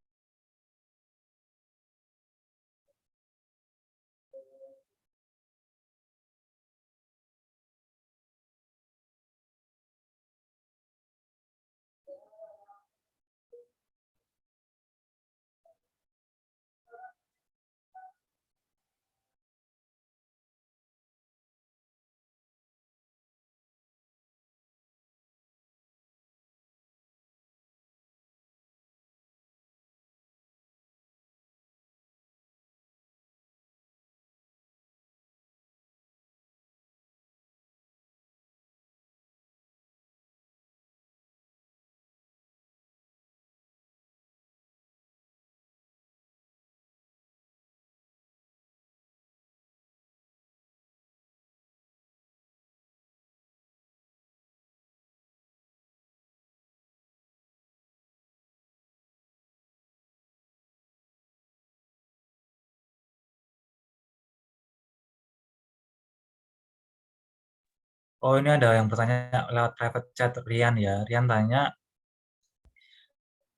Oh, ini ada yang bertanya lewat private chat, Rian ya. Rian tanya,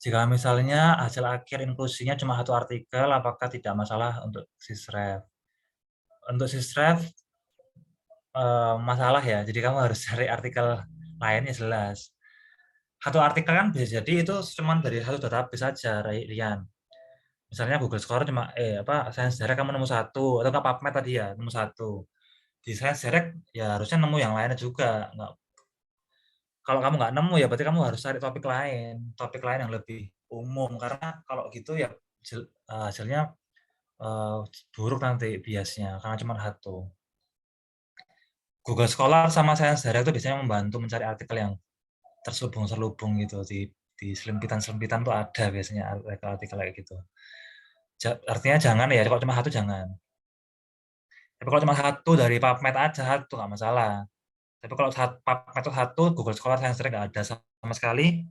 jika misalnya hasil akhir inklusinya cuma 1 artikel, apakah tidak masalah untuk sisref? Untuk sisref, masalah ya, jadi kamu harus cari artikel lainnya jelas. 1 artikel kan bisa jadi itu cuma dari 1 database saja, Rian. Misalnya Google Scholar cuma, Science Direct kamu nemu 1, atau PubMed tadi ya, nemu 1. Di Science Direct ya harusnya nemu yang lainnya juga. Kalau kamu nggak nemu ya berarti kamu harus cari topik lain yang lebih umum, karena kalau gitu ya hasilnya buruk nanti biasnya karena cuma 1. Google Scholar sama Science Direct itu biasanya membantu mencari artikel yang terselubung gitu di selempitan tuh ada biasanya artikel kayak gitu. Artinya jangan ya, kalau cuma 1 jangan. Tapi kalau cuma 1 dari PubMed aja 1 nggak masalah. Tapi kalau PubMed itu 1, Google Scholar Science Direct nggak ada sama sekali,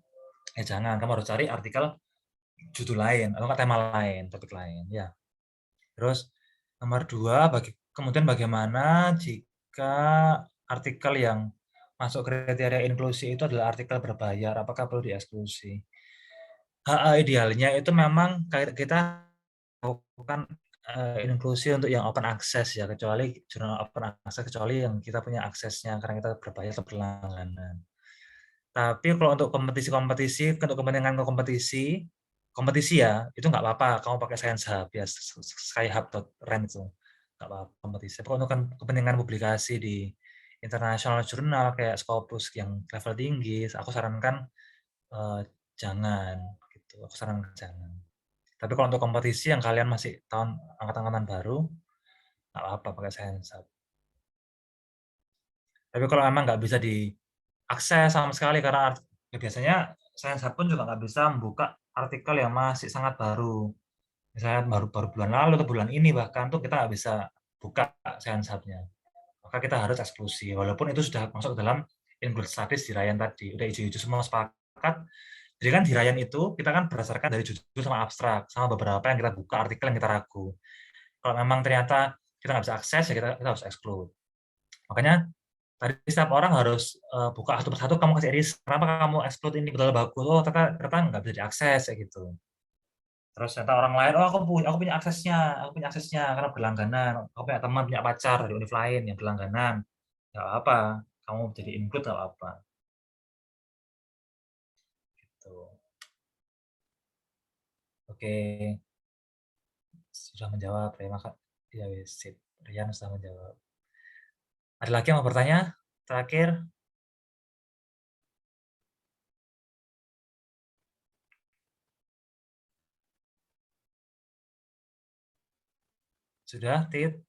ya jangan. Kamu harus cari artikel judul lain atau tema lain, topik lain ya. Terus nomor 2, kemudian bagaimana jika jika artikel yang masuk kriteria inklusi itu adalah artikel berbayar, apakah perlu dieksklusi? Idealnya itu memang kita bukan inklusi untuk yang open access ya, kecuali jurnal open access, kecuali yang kita punya aksesnya karena kita berbayar atau berlangganan. Tapi kalau untuk kompetisi-kompetisi, untuk kepentingan kompetisi ya, itu nggak apa-apa. Kamu pakai Science Hub ya, skyhub.rand itu nggak apa-apa kompetisi. Tapi untuk kepentingan publikasi di international jurnal kayak Scopus yang level tinggi, aku sarankan jangan gitu. Aku sarankan jangan. Tapi kalau untuk kompetisi yang kalian masih angkatan-angkatan baru, nggak apa-apa pakai Science Hub. Tapi kalau memang nggak bisa diakses sama sekali karena ya biasanya Science Hub pun juga nggak bisa membuka artikel yang masih sangat baru. Misalnya baru bulan lalu atau bulan ini bahkan tuh kita nggak bisa buka Science Hub-nya. Maka kita harus eksklusi. Walaupun itu sudah masuk dalam include studies di Ryan tadi. Udah hijau-hijau semua sepakat. Jadi kan di Ryan itu kita kan berdasarkan dari judul sama abstrak, sama beberapa yang kita buka, artikel yang kita ragu. Kalau memang ternyata kita nggak bisa akses, ya kita harus exclude. Makanya tadi setiap orang harus buka satu persatu, kamu kasih edit, kenapa kamu exclude ini betul bagus, oh ternyata nggak bisa diakses, kayak gitu. Terus ternyata orang lain, oh aku punya aksesnya karena berlangganan, aku punya teman, punya pacar dari univ lain yang berlangganan, nggak apa, kamu jadi include nggak apa. Gitu. Oke, sudah menjawab, terima kasih. Ya, sip. Rian sudah menjawab. Ada lagi yang mau bertanya? Terakhir. Sudah, Tit?